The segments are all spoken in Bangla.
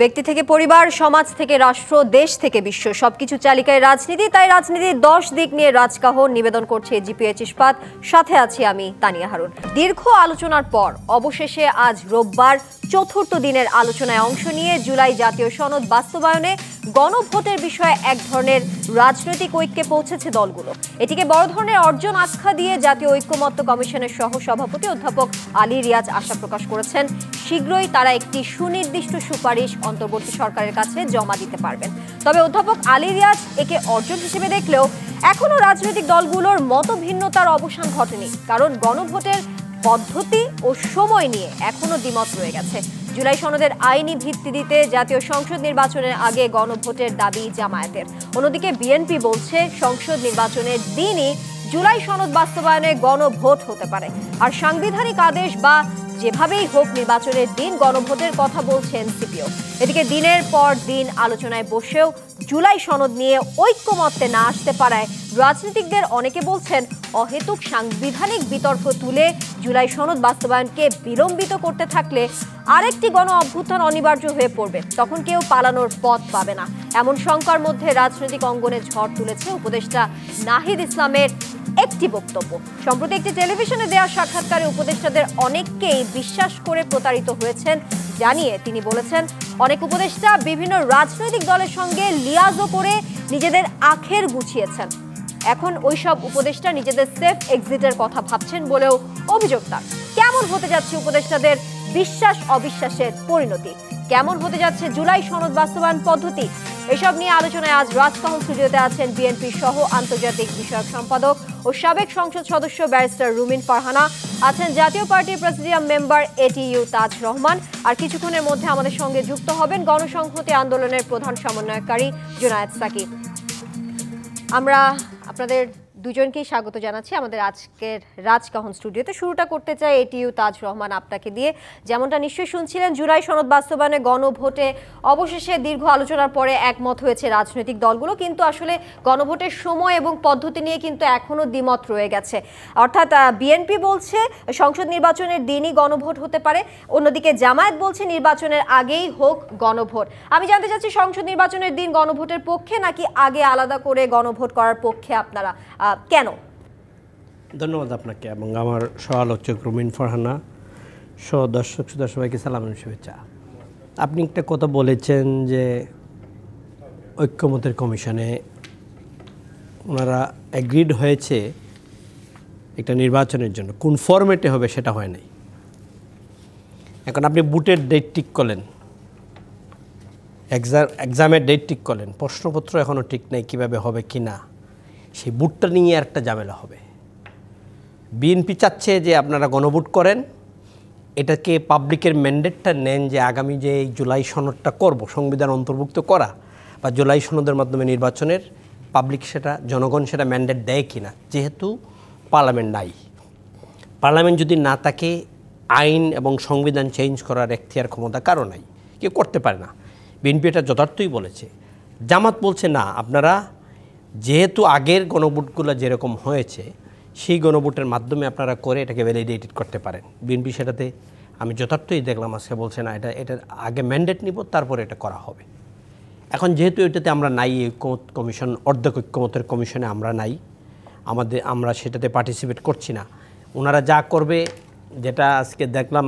ব্যক্তি থেকে পরিবার, সমাজ থেকে রাষ্ট্র, দেশ থেকে বিশ্ব সবকিছু চালিকায় রাজনীতি। তাই রাজনীতির 10 দিক নিয়ে রাজকাহন নিবেদন করছে জিপিএইচ ইস্পাত। সাথে আছি আমি তানিয়া হারুন। দীর্ঘ আলোচনার পর অবশেষে আজ রোববার চতুর্থ দিনের আলোচনায় অংশ নিয়ে জুলাই জাতীয় সনদ বাস্তবায়নে গণভোটের বিষয়ে এক ধরনের রাজনৈতিক ঐক্যে পৌঁছেছে দলগুলো। এটিকে বড় ধরনের অর্জন আখ্যা দিয়ে জাতীয় ঐক্যমত্য কমিশনের সহ সভাপতি অধ্যাপক আলী রিয়াজ আশা প্রকাশ করেছেন শীঘ্রই তারা একটি সুনির্দিষ্ট সুপারিশ অন্তর্বর্তী সরকারের কাছে জমা দিতে পারবেন। তবে অধ্যাপক আলী রিয়াজ একে অর্জন হিসেবে দেখলেও এখনো রাজনৈতিক দলগুলোর মতভিন্নতার অবসান ঘটেনি, কারণ গণভোটের পদ্ধতি ও সময় নিয়ে এখনো দ্বিমত রয়ে গেছে। জুলাই সনদের আইনি ভিত্তি দিতে জাতীয় সংসদ নির্বাচনের আগে গণভোটের দাবি জামায়াতের। অন্যদিকে বিএনপি বলছে সংসদ নির্বাচনের দিনই জুলাই সনদ বাস্তবায়নে গণভোট হতে পারে, আর সাংবিধানিক আদেশ বা যেভাবেই হোক নির্বাচনের দিন গণভোটের কথা বলছে এনসিপিও। এদিকে দিনের পর দিন আলোচনায় বসেও জুলাই সনদ নিয়ে ঐক্যমত্যে না আসতে পারায় রাজনীতিকদের অনেকে বলছেন অহেতুক সাংবিধানিক বিতর্ক তুলে জুলাই সনদ বাস্তবায়নকে বিলম্বিত করতে থাকলে আরেকটি গণ অভ্যুত্থান অনিবার্য হয়ে পড়বে, তখন কেউ পালানোর পথ পাবে না। এমন শঙ্কার মধ্যে রাজনৈতিক অঙ্গনে ঝড় তুলেছে উপদেষ্টা নাহিদ ইসলামের একটি বক্তব্য। সম্প্রতি একটি টেলিভিশনে দেওয়া সাক্ষাৎকারে উপদেষ্টাদের অনেককেই বিশ্বাস করে প্রতারিত হয়েছেন জানিয়ে তিনি বলেছেন, অনেক উপদেষ্টা বিভিন্ন রাজনৈতিক দলের সঙ্গে লিয়াজও করে নিজেদের আখের গুছিয়েছেন। এখন ওইসব উপদেষ্টা নিজেদের সেফ এক্সিটের কথা ভাবছেন বলেও অভিযোগ তার। কেমন হতে যাচ্ছে উপদেষ্টাদের বিশ্বাস অবিশ্বাসের পরিণতি? কেমন হতে যাচ্ছে জুলাই সনদ বাস্তবায়ন পদ্ধতি? এসব নিয়ে আলোচনায় আজ রাজকাহন স্টুডিওতে আছেন বিএনপি সহ আন্তর্জাতিক বিষয়ক সম্পাদক ও সাবেক সংসদ সদস্য ব্যারিস্টার রুমিন ফারহানা, আছেন জাতীয় পার্টির প্রেসিডিয়াম মেম্বার এটিইউ তাজ রহমান, আর কিছুক্ষণের মধ্যে আমাদের সঙ্গে যুক্ত হবেন গণসংহতি আন্দোলনের প্রধান সমন্বয়কারী জুনায়েদ সাকিব। আমরা আপনাদের দুজনকেই স্বাগত জানাচ্ছি আমাদের আজকের রাজকাহন স্টুডিওতে। শুরুটা করতে চাই এটিইউ তাজ রহমান আপনাকে দিয়ে। যেমনটা নিশ্চয়ই শুনছিলেন, জুলাই সনদ বাস্তবায়নে গণভোটে অবশেষে দীর্ঘ আলোচনার পরে একমত হয়েছে রাজনৈতিক দলগুলো, কিন্তু আসলে গণভোটের সময় এবং পদ্ধতি নিয়ে কিন্তু এখনো দ্বিমত রয়ে গেছে। অর্থাৎ বিএনপি বলছে সংসদ নির্বাচনের দিনই গণভোট হতে পারে, অন্যদিকে জামায়াত বলছে নির্বাচনের আগেই হোক গণভোট। আমি জানতে চাচ্ছি, সংসদ নির্বাচনের দিন গণভোটের পক্ষে নাকি আগে আলাদা করে গণভোট করার পক্ষে আপনারা? কেন? ধন্যবাদ আপনাকে এবং আমার সহ-আলোচক রুমিন ফারহানা সহ দর্শক সবাইকে সালাম এবং শুভেচ্ছা। আপনি একটা কথা বলেছেন যে ঐক্যমতের কমিশনে ওনারা অ্যাগ্রিড হয়েছে একটা নির্বাচনের জন্য, কোন ফরম্যাটে হবে সেটা হয় নাই। এখন আপনি বুটের ডেট ঠিক করলেন, এক্সামের ডেট ঠিক করলেন, প্রশ্নপত্র এখনও ঠিক নেই কীভাবে হবে কি না, সেই বুটটা নিয়ে একটা ঝামেলা হবে। বিএনপি চাচ্ছে যে আপনারা গণভোট করেন, এটাকে পাবলিকের ম্যান্ডেটটা নেন যে আগামী যে এই জুলাই সনদটা করব, সংবিধান অন্তর্ভুক্ত করা বা জুলাই সনদের মাধ্যমে নির্বাচনের পাবলিক সেটা জনগণ সেটা ম্যান্ডেট দেয় কিনা, যেহেতু পার্লামেন্ট নাই। পার্লামেন্ট যদি না থাকে আইন এবং সংবিধান চেঞ্জ করার এখতিয়ার ক্ষমতা কারো নাই, কেউ করতে পারে না। বিএনপি এটা যথার্থই বলেছে। জামাত বলছে না, আপনারা যেহেতু আগের গণভোটগুলো যেরকম হয়েছে সেই গণভোটের মাধ্যমে আপনারা করে এটাকে ভ্যালিডেটেড করতে পারেন। বিএনপি সেটাতে আমি যথার্থই দেখলাম আজকে বলছে না, এটা আগে ম্যান্ডেট নিব তারপরে এটা করা হবে। এখন যেহেতু এটাতে আমরা নাই, ঐক্যমত কমিশন অর্ধেক ঐক্যমতের কমিশনে আমরা নাই, আমরা সেটাতে পার্টিসিপেট করছি না। ওনারা যা করবে, যেটা আজকে দেখলাম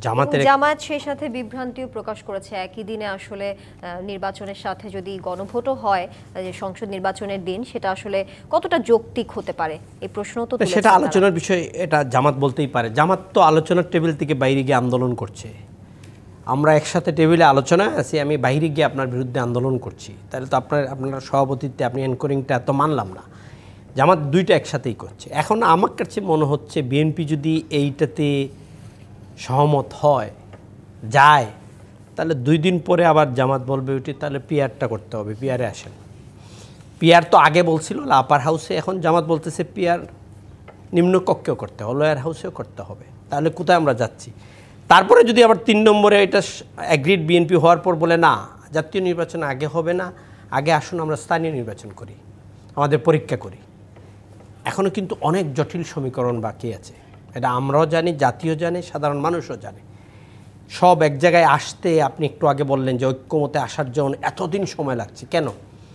জামাত সেই সাথে বিভ্রান্তিও প্রকাশ করেছে। একই দিনে আসলে নির্বাচনের সাথে যদি গণভোটও হয় সংসদ নির্বাচনের দিন, সেটা আসলে কতটা যৌক্তিক হতে পারে এই প্রশ্নও তো সেটা আলোচনার বিষয়। এটা জামাত বলতেই পারে। জামাত তো আলোচনার টেবিল থেকে বাইরে গিয়ে আন্দোলন করছে। আমরা একসাথে টেবিলে আলোচনায় আছি, আমি বাইরে গিয়ে আপনার বিরুদ্ধে আন্দোলন করছি, তাহলে তো আপনার সভাপতিত্বে আপনি এনকোরিংটা এত মানলাম না। জামাত দুইটা একসাথেই করছে। এখন আমার কাছে মনে হচ্ছে বিএনপি যদি এইটাতে সহমত যায়, তাহলে 2 দিন পরে আবার জামাত বলবে ওইটি তাহলে পিআরটা করতে হবে, পিআরে আসেন। পিআর তো আগে বলছিল আপার হাউসে, এখন জামাত বলতেছে পিআর নিম্নকক্ষেও করতে হবে, লোয়ার হাউসেও করতে হবে। তাহলে কোথায় আমরা যাচ্ছি? তারপরে যদি আবার 3 নম্বরে এটা অ্যাগ্রিড বিএনপি হওয়ার পর বলে না, জাতীয় নির্বাচন আগে হবে না, আগে আসুন আমরা স্থানীয় নির্বাচন করি, আমাদের পরীক্ষা করি। এখনও কিন্তু অনেক জটিল সমীকরণ বাকি আছে, এটা আমরাও জানি, জাতীয় জানে, সাধারণ মানুষও জানে। সব এক জায়গায় আসতে আপনি একটু আগে বললেন যে ঐক্যমতে আসার জন্য এতদিন সময় লাগছে কেন?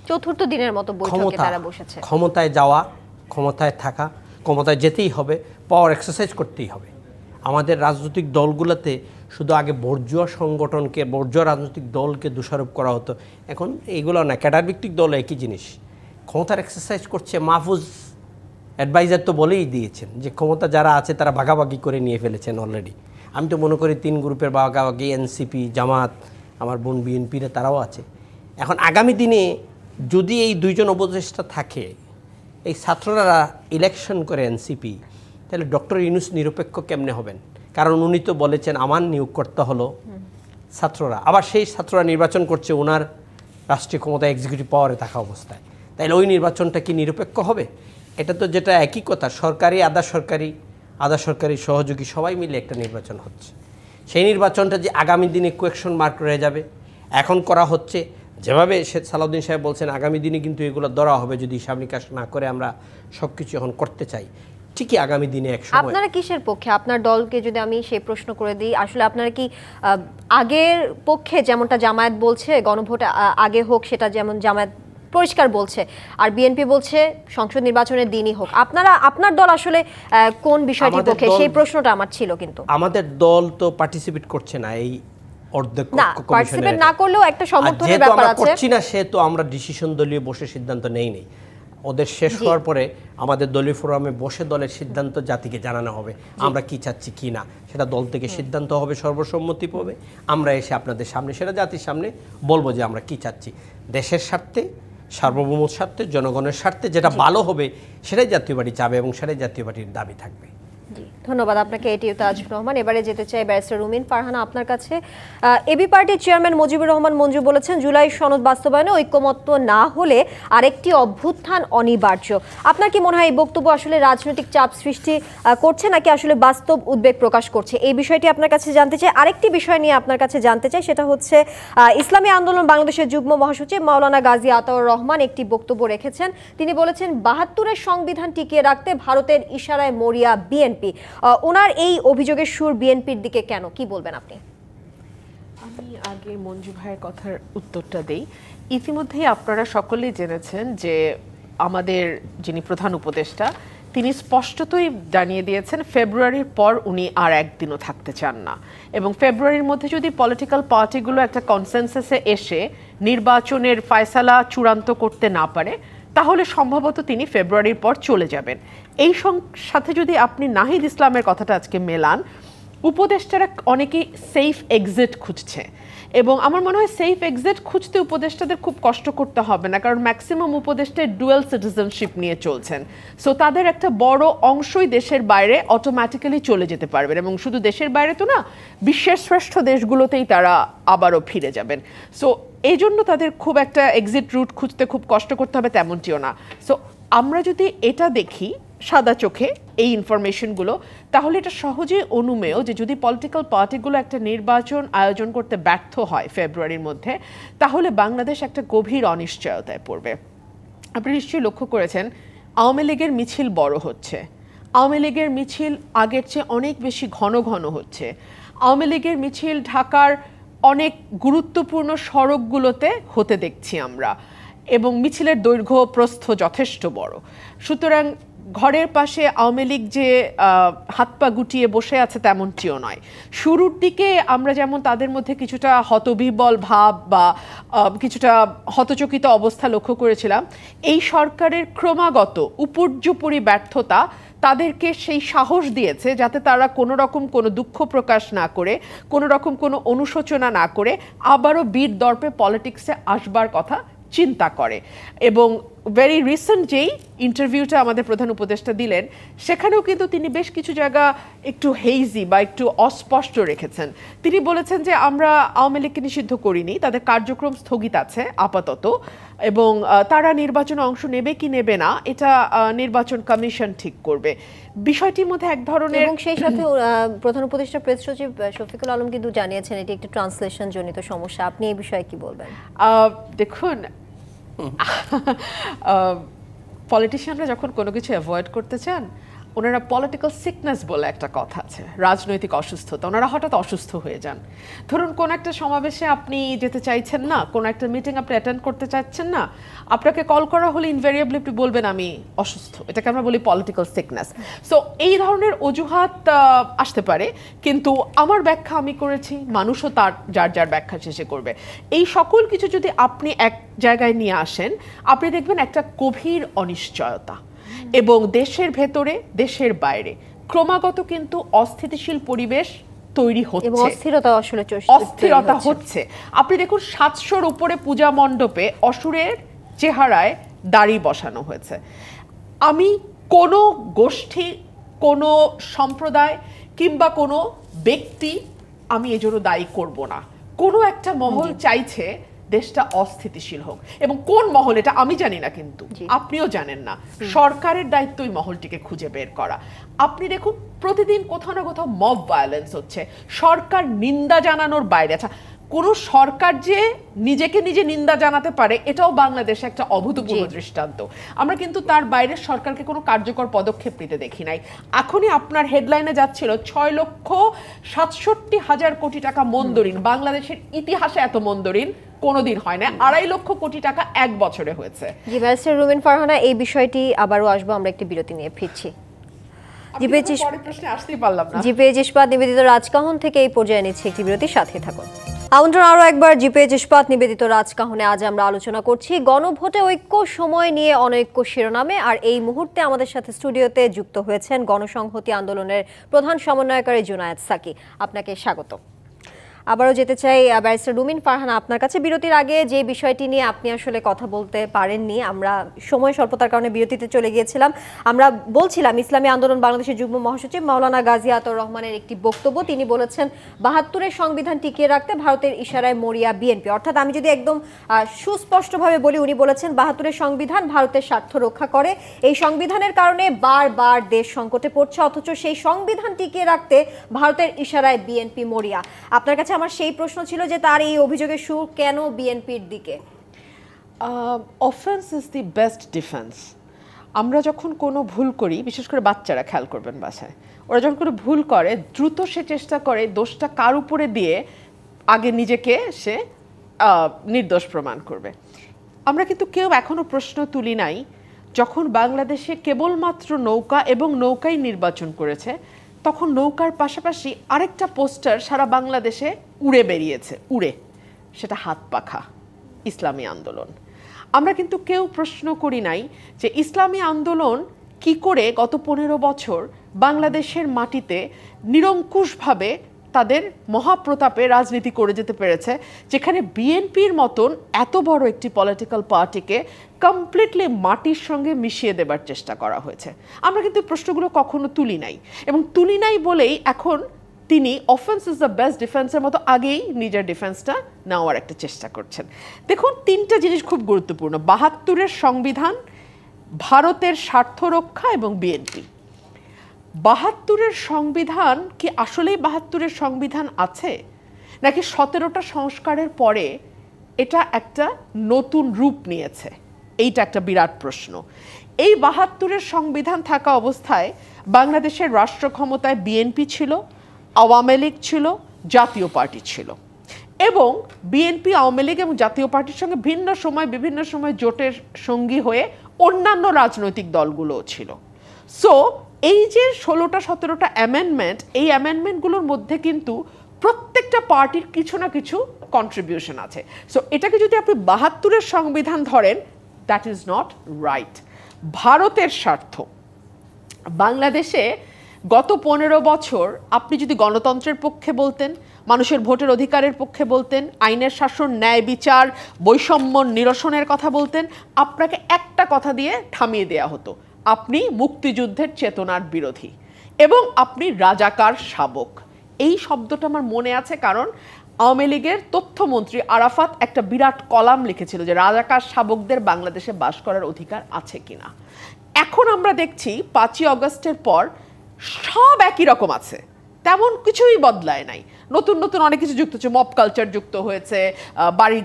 চতুর্থ দিনের মতো বৈঠকে তারা বসেছে। ক্ষমতায় যাওয়া, ক্ষমতায় থাকা, ক্ষমতায় যেতেই হবে, পাওয়ার এক্সারসাইজ করতেই হবে। আমাদের রাজনৈতিক দলগুলোতে শুধু আগে বর্জুয়া সংগঠনকে, বর্জুয়া রাজনৈতিক দলকে দোষারোপ করা হতো, এখন এইগুলো না, ক্যাডার ভিত্তিক দল একই জিনিস, ক্ষমতার এক্সারসাইজ করছে। মাহফুজ অ্যাডভাইজার তো বলেই দিয়েছেন যে ক্ষমতা যারা আছে তারা ভাগাভাগি করে নিয়ে ফেলেছেন অলরেডি। আমি তো মনে করি 3 গ্রুপের ভাগাভাগি, এনসিপি, জামাত, আমার বোন বিএনপিরা তারাও আছে। এখন আগামী দিনে যদি এই 2 জন উপদেষ্টা থাকে, এই ছাত্ররা ইলেকশন করে এনসিপি, তাহলে ডক্টর ইউনূস নিরপেক্ষ কেমনে হবেন? কারণ উনি তো বলেছেন আমার নিয়োগকর্তা হলো ছাত্ররা, আবার সেই ছাত্ররা নির্বাচন করছে ওনার রাষ্ট্রীয় ক্ষমতা এক্সিকিউটিভ পাওয়ারে থাকা অবস্থায়। তাইলে ওই নির্বাচনটা কি নিরপেক্ষ হবে? এটা তো যেটা একই কথা, সরকারি আধা সরকারি সহযোগী সবাই মিলে একটা নির্বাচন হচ্ছে। সেই নির্বাচনটা যে আগামী দিনে কোয়েকশন মার্ক রয়ে যাবে, এখন করা হচ্ছে যেভাবে সালাউদ্দিন সাহেব বলছেন, আগামী দিনে কিন্তু এগুলো ধরা হবে যদি হিসাব নিকাশ না করে আমরা সব কিছু এখন করতে চাই। ঠিকই আগামী দিনে এক সময়। আপনারা কিসের পক্ষে? আপনার দলকে যদি আমি সেই প্রশ্ন করে দিই, আসলে আপনারা কি আগের পক্ষে, যেমনটা জামায়াত বলছে গণভোট আগে হোক, সেটা যেমন জামায়াত পরিষ্কার বলছে, আর বিএনপি বলছে সংসদ নির্বাচনের দিনই হোক, আপনার দল আসলে কোন বিষয়টির পক্ষে? সেই প্রশ্নটা আমার ছিল। কিন্তু আমাদের দল তো পার্টিসিপেট করছে না এই অর্ধেক পার্টিসিপেট না করলেও একটা সমর্থনের ব্যাপার আছে। করছি না সে তো আমরা ডিসিশন দলীয় বসে সিদ্ধান্ত নেই। ওদের শেষ হওয়ার পরে আমাদের দলীয় ফোরামে বসে দলের সিদ্ধান্ত জাতিকে জানানো হবে, আমরা কি চাচ্ছি কি না, সেটা দল থেকে সিদ্ধান্ত হবে, সর্বসম্মতি পাবে। আমরা এসে আপনাদের সামনে, সেটা জাতির সামনে বলবো যে আমরা কি চাচ্ছি। দেশের স্বার্থে, সার্বভৌম স্বার্থে, জনগণের স্বার্থে যেটা ভালো হবে সেটাই জাতীয় পার্টি চাবে এবং সেটাই জাতীয় পার্টির দাবি থাকবে। ধন্যবাদ আপনাকে এটিও তাজুর রহমান। এবারে যেতে চাই ব্যারিস্টার রুমিন ফারহানা আপনার কাছে। এবি পার্টির চেয়ারম্যান মুজিবুর রহমান মঞ্জু বলেছেন জুলাই সনদ বাস্তবায়নে ঐক্যমত্য না হলে আরেকটি অভ্যুত্থান অনিবার্য। আপনার কি মনে হয় এই বক্তব্য আসলে রাজনৈতিক চাপ সৃষ্টি করছে নাকি আসলে বাস্তব উদ্বেগ প্রকাশ করছে? এই বিষয়টি আপনার কাছে জানতে চাই। আরেকটি বিষয় নিয়ে আপনার কাছে জানতে চাই, সেটা হচ্ছে ইসলামী আন্দোলন বাংলাদেশের যুগ্ম মহাসচিব মাওলানা গাজী আতাউর রহমান একটি বক্তব্য রেখেছেন। তিনি বলেছেন ৭২-এর সংবিধান টিকিয়ে রাখতে ভারতের ইশারায় মরিয়া বিএনপি। ওনার এই অভিযোগের সুর বিএনপির দিকে কেন, কি বলবেন আপনি? আমি আগে মঞ্জু ভাইয়ের কথার উত্তরটা দেই। ইতিমধ্যেই আপনারা সকলেই জেনেছেন যে আমাদের যিনি প্রধান উপদেষ্টা তিনি স্পষ্টতই জানিয়ে দিয়েছেন ফেব্রুয়ারির পর উনি আর একদিনও থাকতে চান না, এবং ফেব্রুয়ারির মধ্যে যদি পলিটিক্যাল পার্টিগুলো একটা কনসেনসাসে এসে নির্বাচনের ফয়সালা চূড়ান্ত করতে না পারে তাহলে সম্ভবত তিনি ফেব্রুয়ারির পর চলে যাবেন। এই সাথে যদি আপনি নাহিদ ইসলামের কথাটা আজকে মেলান, উপদেষ্টারা অনেকেই সেফ এক্সিট খুঁজছে, এবং আমার মনে হয় সেফ এক্সিট খুঁজতে উপদেষ্টাদের খুব কষ্ট করতে হবে না, কারণ ম্যাক্সিমাম উপদেষ্টা ডুয়েল সিটিজেনশিপ নিয়ে চলছেন। সো তাদের একটা বড় অংশই দেশের বাইরে অটোমেটিক্যালি চলে যেতে পারবেন, এবং শুধু দেশের বাইরে তো না, বিশ্বের শ্রেষ্ঠ দেশগুলোতেই তারা আবারও ফিরে যাবেন। সো এই জন্য তাদের খুব একটা এক্সিট রুট খুঁজতে খুব কষ্ট করতে হবে তেমনটিও না। সো আমরা যদি এটা দেখি সাদা চোখে এই ইনফরমেশনগুলো, তাহলে এটা সহজেই অনুমেয় যে যদি পলিটিক্যাল পার্টিগুলো একটা নির্বাচন আয়োজন করতে ব্যর্থ হয় ফেব্রুয়ারির মধ্যে, তাহলে বাংলাদেশ একটা গভীর অনিশ্চয়তায় পড়বে। আপনি নিশ্চয়ই লক্ষ্য করেছেন আওয়ামী লীগের মিছিল বড় হচ্ছে, আওয়ামী লীগের মিছিল আগের চেয়ে অনেক বেশি ঘন ঘন হচ্ছে, আওয়ামী লীগের মিছিল ঢাকার অনেক গুরুত্বপূর্ণ সড়কগুলোতে হতে দেখছি আমরা, এবং মিছিলের দৈর্ঘ্য প্রস্থ যথেষ্ট বড়। সুতরাং ঘরের পাশে আওয়ামী লীগ যে হাত পা গুটিয়ে বসে আছে তেমনটিও নয়। শুরুর দিকে আমরা যেমন তাদের মধ্যে কিছুটা হতবিহ্বল ভাব বা কিছুটা হতচকিত অবস্থা লক্ষ্য করেছিলাম, এই সরকারের ক্রমাগত উপর্যুপরি ব্যর্থতা তাদেরকে সেই সাহস দিয়েছে যাতে তারা কোনো রকম কোনো দুঃখ প্রকাশ না করে, কোনো রকম কোনো অনুশোচনা না করে আবারও বীর দর্পে পলিটিক্সে আসবার কথা চিন্তা করে। এবং ভেরি রিসেন্ট যেই ইন্টারভিউটা আমাদের প্রধান উপদেষ্টা দিলেন, সেখানেও কিন্তু তিনি বেশ কিছু জায়গা একটু হেইজি বা একটু অস্পষ্ট রেখেছেন। তিনি বলেছেন যে আমরা আওয়ামী লীগকে নিষিদ্ধ করিনি, তাদের কার্যক্রম স্থগিত আছে আপাতত, এবং তারা নির্বাচনে অংশ নেবে কি নেবে না এটা নির্বাচন কমিশন ঠিক করবে। বিষয়টির মধ্যে এক ধরনের, এবং সেই সাথে প্রধান উপদেষ্টা প্রেস সচিব শফিকুল আলম কিন্তু জানিয়েছেন এটি একটি ট্রান্সলেশন জনিত সমস্যা। আপনি এই বিষয়ে কি বলবেন? দেখুন, পলিটিশিয়ানরা যখন কোনো কিছু অ্যাভয়েড করতে চান ওনারা পলিটিক্যাল সিকনেস বলে একটা কথা আছে, রাজনৈতিক অসুস্থতা। ওনারা হঠাৎ অসুস্থ হয়ে যান। ধরুন কোন একটা সমাবেশে আপনি যেতে চাইছেন না, কোন একটা মিটিং আপনি অ্যাটেন্ড করতে চাচ্ছেন না, আপনাকে কল করা হলে ইনভেরিয়েবলি আপনি বলবেন আমি অসুস্থ। এটাকে আমরা বলি পলিটিক্যাল সিকনেস। সো এই ধরনের অজুহাত আসতে পারে, কিন্তু আমার ব্যাখ্যা আমি করেছি, মানুষও তার যার যার ব্যাখ্যা শেষে করবে। এই সকল কিছু যদি আপনি এক জায়গায় নিয়ে আসেন, আপনি দেখবেন একটা গভীর অনিশ্চয়তা, এবং দেশের ভেতরে দেশের বাইরে ক্রমাগত কিন্তু অস্থিতিশীল পরিবেশ তৈরি হচ্ছে, এবং অস্থিরতা হচ্ছে। আপনি দেখুন 700-র উপরে পূজা মণ্ডপে অসুরের চেহারায় দাড়ি বসানো হয়েছে। আমি কোনো গোষ্ঠী, কোনো সম্প্রদায় কিংবা কোনো ব্যক্তি আমি এজন্য দায়ী করব না। কোনো একটা মহল চাইছে দেশটা অস্থিতিশীল হোক, এবং কোন মহল এটা আমি জানি না, কিন্তু আপনিও জানেন না। সরকারের দায়িত্ব ওই মহলটিকে খুঁজে বের করা। আপনি দেখুন প্রতিদিন কোথাও না কোথাও মব ভায়োলেন্স হচ্ছে, সরকার নিন্দা জানানোর বাইরে। আচ্ছা, কোনো সরকার যে নিজেকে নিজে নিন্দা জানাতে পারে, এটাও বাংলাদেশে একটা অভূতপূর্ব দৃষ্টান্ত। আমরা কিন্তু তার বাইরে সরকারকে কোনো কার্যকর পদক্ষেপ নিতে দেখি নাই। এখনই আপনার হেডলাইনে যাচ্ছিল 6,67,000 কোটি টাকা মন্দরিন। বাংলাদেশের ইতিহাসে এত মন্দরিন কোনোদিন হয় না। 2.5 লক্ষ কোটি টাকা এক বছরে হয়েছে। জি ব্যারিস্টার রুমিন ফারহানা, এই বিষয়টি আবারও আসবো, আমরা একটি বিরতি নিয়ে ফিরছি। জিপিএইচ ইস্পাত নিবেদিত রাজকাহন থেকে এই পর্যায়ে নিচ্ছে একটি বিরতির সাথে থাকুন। আমন্ত্রণ আরও একবার জিপিএইচ ইস্পাত নিবেদিত রাজকাহনে। আজ আমরা আলোচনা করছি গণভোটে ঐক্য, সময় নিয়ে অনৈক্য শিরোনামে। আর এই মুহূর্তে আমাদের সাথে স্টুডিওতে যুক্ত হয়েছেন গণসংহতি আন্দোলনের প্রধান সমন্বয়কারী জুনায়েদ সাকি। আপনাকে স্বাগত। আবারও যেতে চাই ব্যারিস্টার রুমিন ফারহানা আপনার কাছে। বিরতির আগে যে বিষয়টি নিয়ে আপনি আসলে কথা বলতে পারেননি, আমরা সময় স্বল্পতার কারণে বিরতিতে চলে গিয়েছিলাম। আমরা বলছিলাম ইসলামী আন্দোলন বাংলাদেশের যুগ্ম মহাসচিব মাওলানা গাজী আতর রহমানের একটি বক্তব্য। তিনি বলেছেন 72-এর সংবিধান টিকিয়ে রাখতে ভারতের ইশারায় মরিয়া বিএনপি। অর্থাৎ আমি যদি একদম সুস্পষ্টভাবে বলি, উনি বলেছেন 72-এর সংবিধান ভারতের স্বার্থ রক্ষা করে। এই সংবিধানের কারণে বারবার দেশ সংকটে পড়ছে, অথচ সেই সংবিধান টিকিয়ে রাখতে ভারতের ইশারায় বিএনপি মরিয়া। আপনার কাছে আমার সেই প্রশ্ন ছিল যে তার এই অভিযোগের সুর কেন বিএনপির দিকে? Offence is the best defence. আমরা যখন কোনো ভুল করি, বিশেষ করে বাচ্চারা খেয়াল করবেন বাসায়, ওরা যখন কোনো ভুল করে দ্রুত সে চেষ্টা করে দোষটা কার উপরে দিয়ে আগে নিজেকে সে নির্দোষ প্রমাণ করবে। আমরা কিন্তু কেউ এখনো প্রশ্ন তুলি নাই, যখন বাংলাদেশে কেবলমাত্র নৌকা এবং নৌকাই নির্বাচন করেছে, তখন নৌকার পাশাপাশি আরেকটা পোস্টার সারা বাংলাদেশে উড়ে বেরিয়েছে, সেটা হাত পাখা ইসলামী আন্দোলন। আমরা কিন্তু কেউ প্রশ্ন করি নাই যে ইসলামী আন্দোলন কি করে গত 15 বছর বাংলাদেশের মাটিতে নিরঙ্কুশভাবে তাদের মহাপ্রতাপে রাজনীতি করে যেতে পেরেছে, যেখানে বিএনপির মতন এত বড় একটি পলিটিক্যাল পার্টিকে কমপ্লিটলি মাটির সঙ্গে মিশিয়ে দেবার চেষ্টা করা হয়েছে। আমরা কিন্তু প্রশ্নগুলো কখনো তুলি নাই, এবং তুলি নাই বলেই এখন তিনি অফেন্স ইজ দ্য বেস্ট ডিফেন্সের মতো আগেই নিজের ডিফেন্সটা নেওয়ার একটা চেষ্টা করছেন। দেখুন, 3টা জিনিস খুব গুরুত্বপূর্ণ: 72-এর সংবিধান, ভারতের স্বার্থ রক্ষা এবং বিএনপি। 72-এর সংবিধান কি আসলেই 72-এর সংবিধান আছে, নাকি 17টা সংস্কারের পরে এটা একটা নতুন রূপ নিয়েছে? এইটা একটা বিরাট প্রশ্ন। এই 72-এর সংবিধান থাকা অবস্থায় বাংলাদেশের রাষ্ট্র ক্ষমতায় বিএনপি ছিল, আওয়ামী লীগ ছিল, জাতীয় পার্টি ছিল, এবং বিএনপি, আওয়ামী লীগ এবং জাতীয় পার্টির সঙ্গে বিভিন্ন সময় জোটের সঙ্গী হয়ে অন্যান্য রাজনৈতিক দলগুলোও ছিল। সো এই যে 16টা 17টা অ্যামেন্ডমেন্ট, এই অ্যামেন্ডমেন্টগুলোর মধ্যে কিন্তু প্রত্যেকটা পার্টির কিছু না কিছু কন্ট্রিবিউশন আছে। সো এটাকে যদি আপনি 72-এর সংবিধান ধরেন, দ্যাট ইজ নট রাইট। ভারতের স্বার্থ বাংলাদেশে গত 15 বছর আপনি যদি গণতন্ত্রের পক্ষে বলতেন, মানুষের ভোটের অধিকারের পক্ষে বলতেন, আইনের শাসন, ন্যায় বিচার, বৈষম্য নিরসনের কথা বলতেন, আপনাকে একটা কথা দিয়ে থামিয়ে দেয়া হতো: আপনি মুক্তিযুদ্ধের চেতনার বিরোধী এবং আপনি রাজাকার শাবক। এই শব্দটা আমার মনে আছে, কারণ আওয়ামী লীগের তথ্যমন্ত্রী আরাফাত একটা বিরাট কলাম লিখেছিল যে রাজাকার শাবকদের বাংলাদেশে বাস করার অধিকার আছে কিনা। এখন আমরা দেখছি 5ই আগস্টের পর সব একই রকম আছে, তেমন কিছুই বদলায় নাই। নতুন অনেক কিছু যুক্ত হচ্ছে, মব কালচার যুক্ত হয়েছে,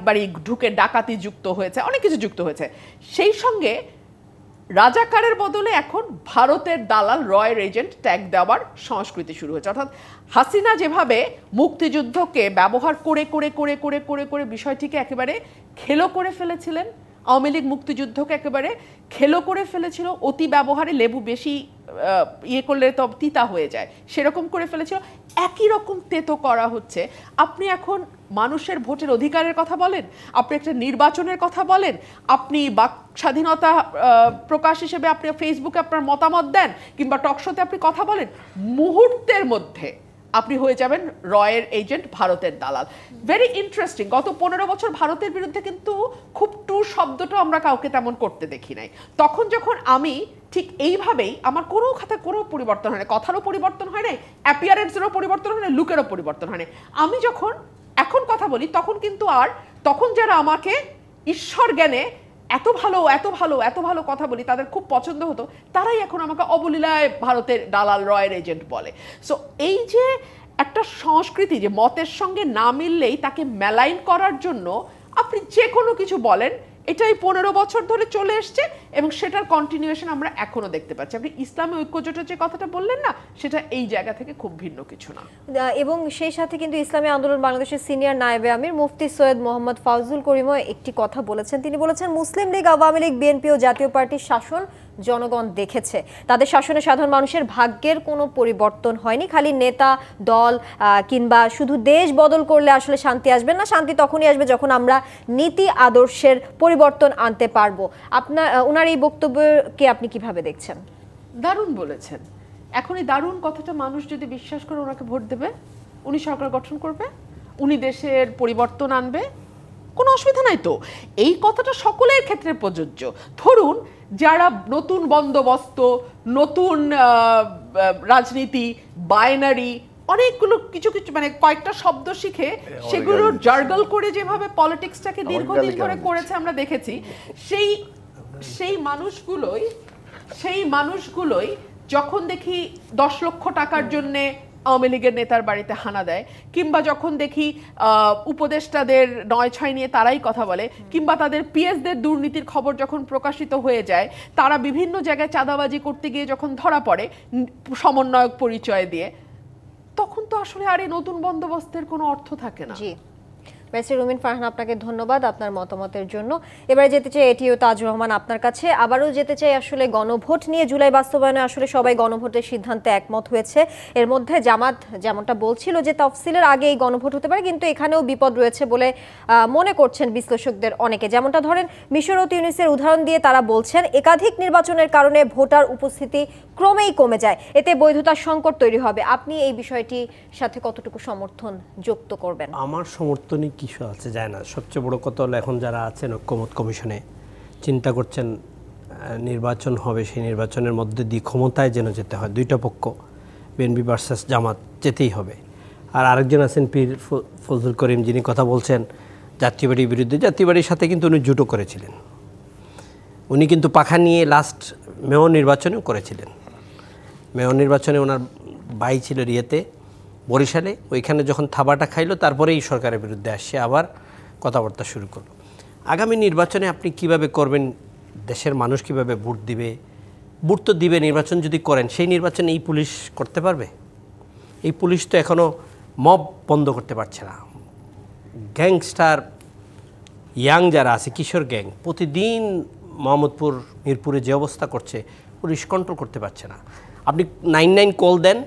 বাড়ি ঢুকে ডাকাতি যুক্ত হয়েছে, অনেক কিছু যুক্ত হয়েছে। সেই সঙ্গে রাজাকারের বদলে এখন ভারতের দালাল রয়ের এজেন্ট ট্যাগ দেওয়ার সংস্কৃতি শুরু হয়েছে। অর্থাৎ হাসিনা যেভাবে মুক্তিযুদ্ধকে ব্যবহার করে করে করে করে করে করে বিষয়টিকে একেবারে খেলো করে ফেলেছিলেন, আওয়ামী লীগ মুক্তিযুদ্ধকে একেবারে খেলো করে ফেলেছিল, অতি ব্যবহারে লেবু বেশি ইয়ে করলে তো তিতা হয়ে যায়, সেরকম করে ফেলেছিল। একই রকম তেতো করা হচ্ছে। আপনি এখন মানুষের ভোটের অধিকারের কথা বলেন, আপনি একটা নির্বাচনের কথা বলেন, আপনি বাক স্বাধীনতা প্রকাশ হিসেবে আপনি ফেসবুকে আপনার মতামত দেন কিংবা টকশোতে আপনি কথা বলেন, মুহূর্তের মধ্যে আপনি হয়ে যাবেন রয়ের এজেন্ট, ভারতের দালাল। Very interesting. গত 15 বছর ভারতের বিরুদ্ধে কিন্তু খুব টু শব্দটা আমরা কাউকে তেমন করতে দেখি নাই। তখন যখন আমি ঠিক এইভাবেই, আমার কোনো খাতে কোনো পরিবর্তন হয় না, কথারও পরিবর্তন হয় নাই, অ্যাপিয়ারেন্সেরও পরিবর্তন হয় না, লুকেরও পরিবর্তন হয় না, আমি যখন এখন কথা বলি তখন কিন্তু আর তখন যারা আমাকে ঈশ্বর জ্ঞানে এত ভালো এত ভালো এত ভালো কথা বলি তাদের খুব পছন্দ হতো, তারাই এখন আমাকে অবলীলায় ভারতের দালাল রয়ের এজেন্ট বলে। সো এই যে একটা সংস্কৃতি যে মতের সঙ্গে না মিললেই তাকে মেলাইন করার জন্য আপনি যে কোনো কিছু বলেন, এটাই 15 বছর ধরে চলে এসছে এবং সেটার কন্টিনিউয়েশন আমরা এখনো দেখতে পাচ্ছি। আপনি ইসলামী ঐক্যজোটের যে কথাটা বললেন না, সেটা এই জায়গা থেকে খুব ভিন্ন কিছু না। এবং সেই সাথে কিন্তু ইসলামী আন্দোলন বাংলাদেশের সিনিয়র নায়েবে আমির মুফতি সৈয়দ মোহাম্মদ ফাউজুল করিমও একটি কথা বলেছেন। তিনি বলেছেন, মুসলিম লীগ, আওয়ামী লীগ, বিএনপি ও জাতীয় পার্টির শাসন জনগণ দেখেছে, তাদের শাসনে সাধারণ মানুষের ভাগ্যের কোনো পরিবর্তন হয়নি। খালি নেতা দল কিংবা শুধু দেশ বদল করলে আসলে শান্তি আসবে না, শান্তি তখনই আসবে যখন আমরা নীতি আদর্শের পরিবর্তন আনতে পারবো। ওনার এই বক্তব্যকে আপনি কিভাবে দেখছেন? দারুণ বলেছেন। এখন এই দারুণ কথাটা মানুষ যদি বিশ্বাস করে ওনাকে ভোট দেবে, উনি সরকার গঠন করবে, উনি দেশের পরিবর্তন আনবে, কোনো অসুবিধা নাই তো। এই কথাটা সকলের ক্ষেত্রে প্রযোজ্য। ধরুন যারা নতুন বন্দোবস্ত, নতুন রাজনীতি, বাইনারি, অনেকগুলো কিছু কিছু মানে কয়েকটা শব্দ শিখে সেগুলো জার্গল করে যেভাবে পলিটিক্সটাকে দীর্ঘদিন ধরে করেছে আমরা দেখেছি, সেই মানুষগুলোই যখন দেখি 10 লক্ষ টাকার জন্যে আওয়ামী লীগের নেতার বাড়িতে হানা দেয়, কিংবা যখন দেখি উপদেষ্টাদের 9-6 নিয়ে তারাই কথা বলে, কিংবা তাদের পিএসদের দুর্নীতির খবর যখন প্রকাশিত হয়ে যায়, তারা বিভিন্ন জায়গায় চাঁদাবাজি করতে গিয়ে যখন ধরা পড়ে সমন্বয়ক পরিচয় দিয়ে, তখন তো আসলে আর এই নতুন বন্দোবস্তের কোনো অর্থ থাকে না। জি, ব্যারিস্টার রুমিন ফারহান, আপনাকে ধন্যবাদ আপনার মতামতের জন্য। এবারে যেতে চাই এটিও তাজুর রহমান আপনার কাছে। আবারও যেতে চাই আসলে গণভোট নিয়ে। জুলাই বাস্তবায়নে আসলে সবাই গণভোটের সিদ্ধান্তে একমত হয়েছে। এর মধ্যে জামাত যেমনটা বলছিল যে তফসিলের আগে এই গণভোট হতে পারে, কিন্তু এখানেও বিপদ রয়েছে বলে মনে করছেন বিশ্লেষকদের অনেকে। যেমনটা ধরেন মিশর ও তিউনিসের উদাহরণ দিয়ে তারা বলছেন, একাধিক নির্বাচনের কারণে ভোটার উপস্থিতি ক্রমেই কমে যায়, এতে বৈধতার সংকট তৈরি হবে। আপনি এই বিষয়টির সাথে কতটুকু সমর্থন যুক্ত করবেন? আমার সমর্থনই কিছু আছে যায় না। সবচেয়ে বড় কথা হলো এখন যারা আছেন ঐক্যমত কমিশনে চিন্তা করছেন নির্বাচন হবে, সেই নির্বাচনের মধ্যে দিয়ে ক্ষমতায় যেন যেতে হয়। দুইটা পক্ষ, বিএনপি ভার্সাস জামাত, যেতেই হবে। আর আরেকজন আছেন পীর ফজলুল করিম, যিনি কথা বলছেন জাতীয় পার্টির বিরুদ্ধে। জাতীয় পার্টির সাথে কিন্তু উনি জুটো করেছিলেন, উনি কিন্তু পাখা নিয়ে লাস্ট মেয়র নির্বাচনেও করেছিলেন। মেয়র নির্বাচনে ওনার ভাই ছিল রিয়েতে, বরিশালে, ওইখানে যখন থাবাটা খাইলো তারপরেই সরকারের বিরুদ্ধে আসছে, আবার কথাবার্তা শুরু করলো। আগামী নির্বাচনে আপনি কিভাবে করবেন, দেশের মানুষ কিভাবে ভোট দিবে? ভোট তো দিবে, নির্বাচন যদি করেন সেই নির্বাচনে এই পুলিশ করতে পারবে? এই পুলিশ তো এখনও মব বন্ধ করতে পারছে না। গ্যাংস্টার ইয়াং যারা আছে, কিশোর গ্যাং, প্রতিদিন মোহাম্মদপুর মিরপুরে যে অবস্থা করছে, পুলিশ কন্ট্রোল করতে পারছে না। আপনি 99 কল দেন,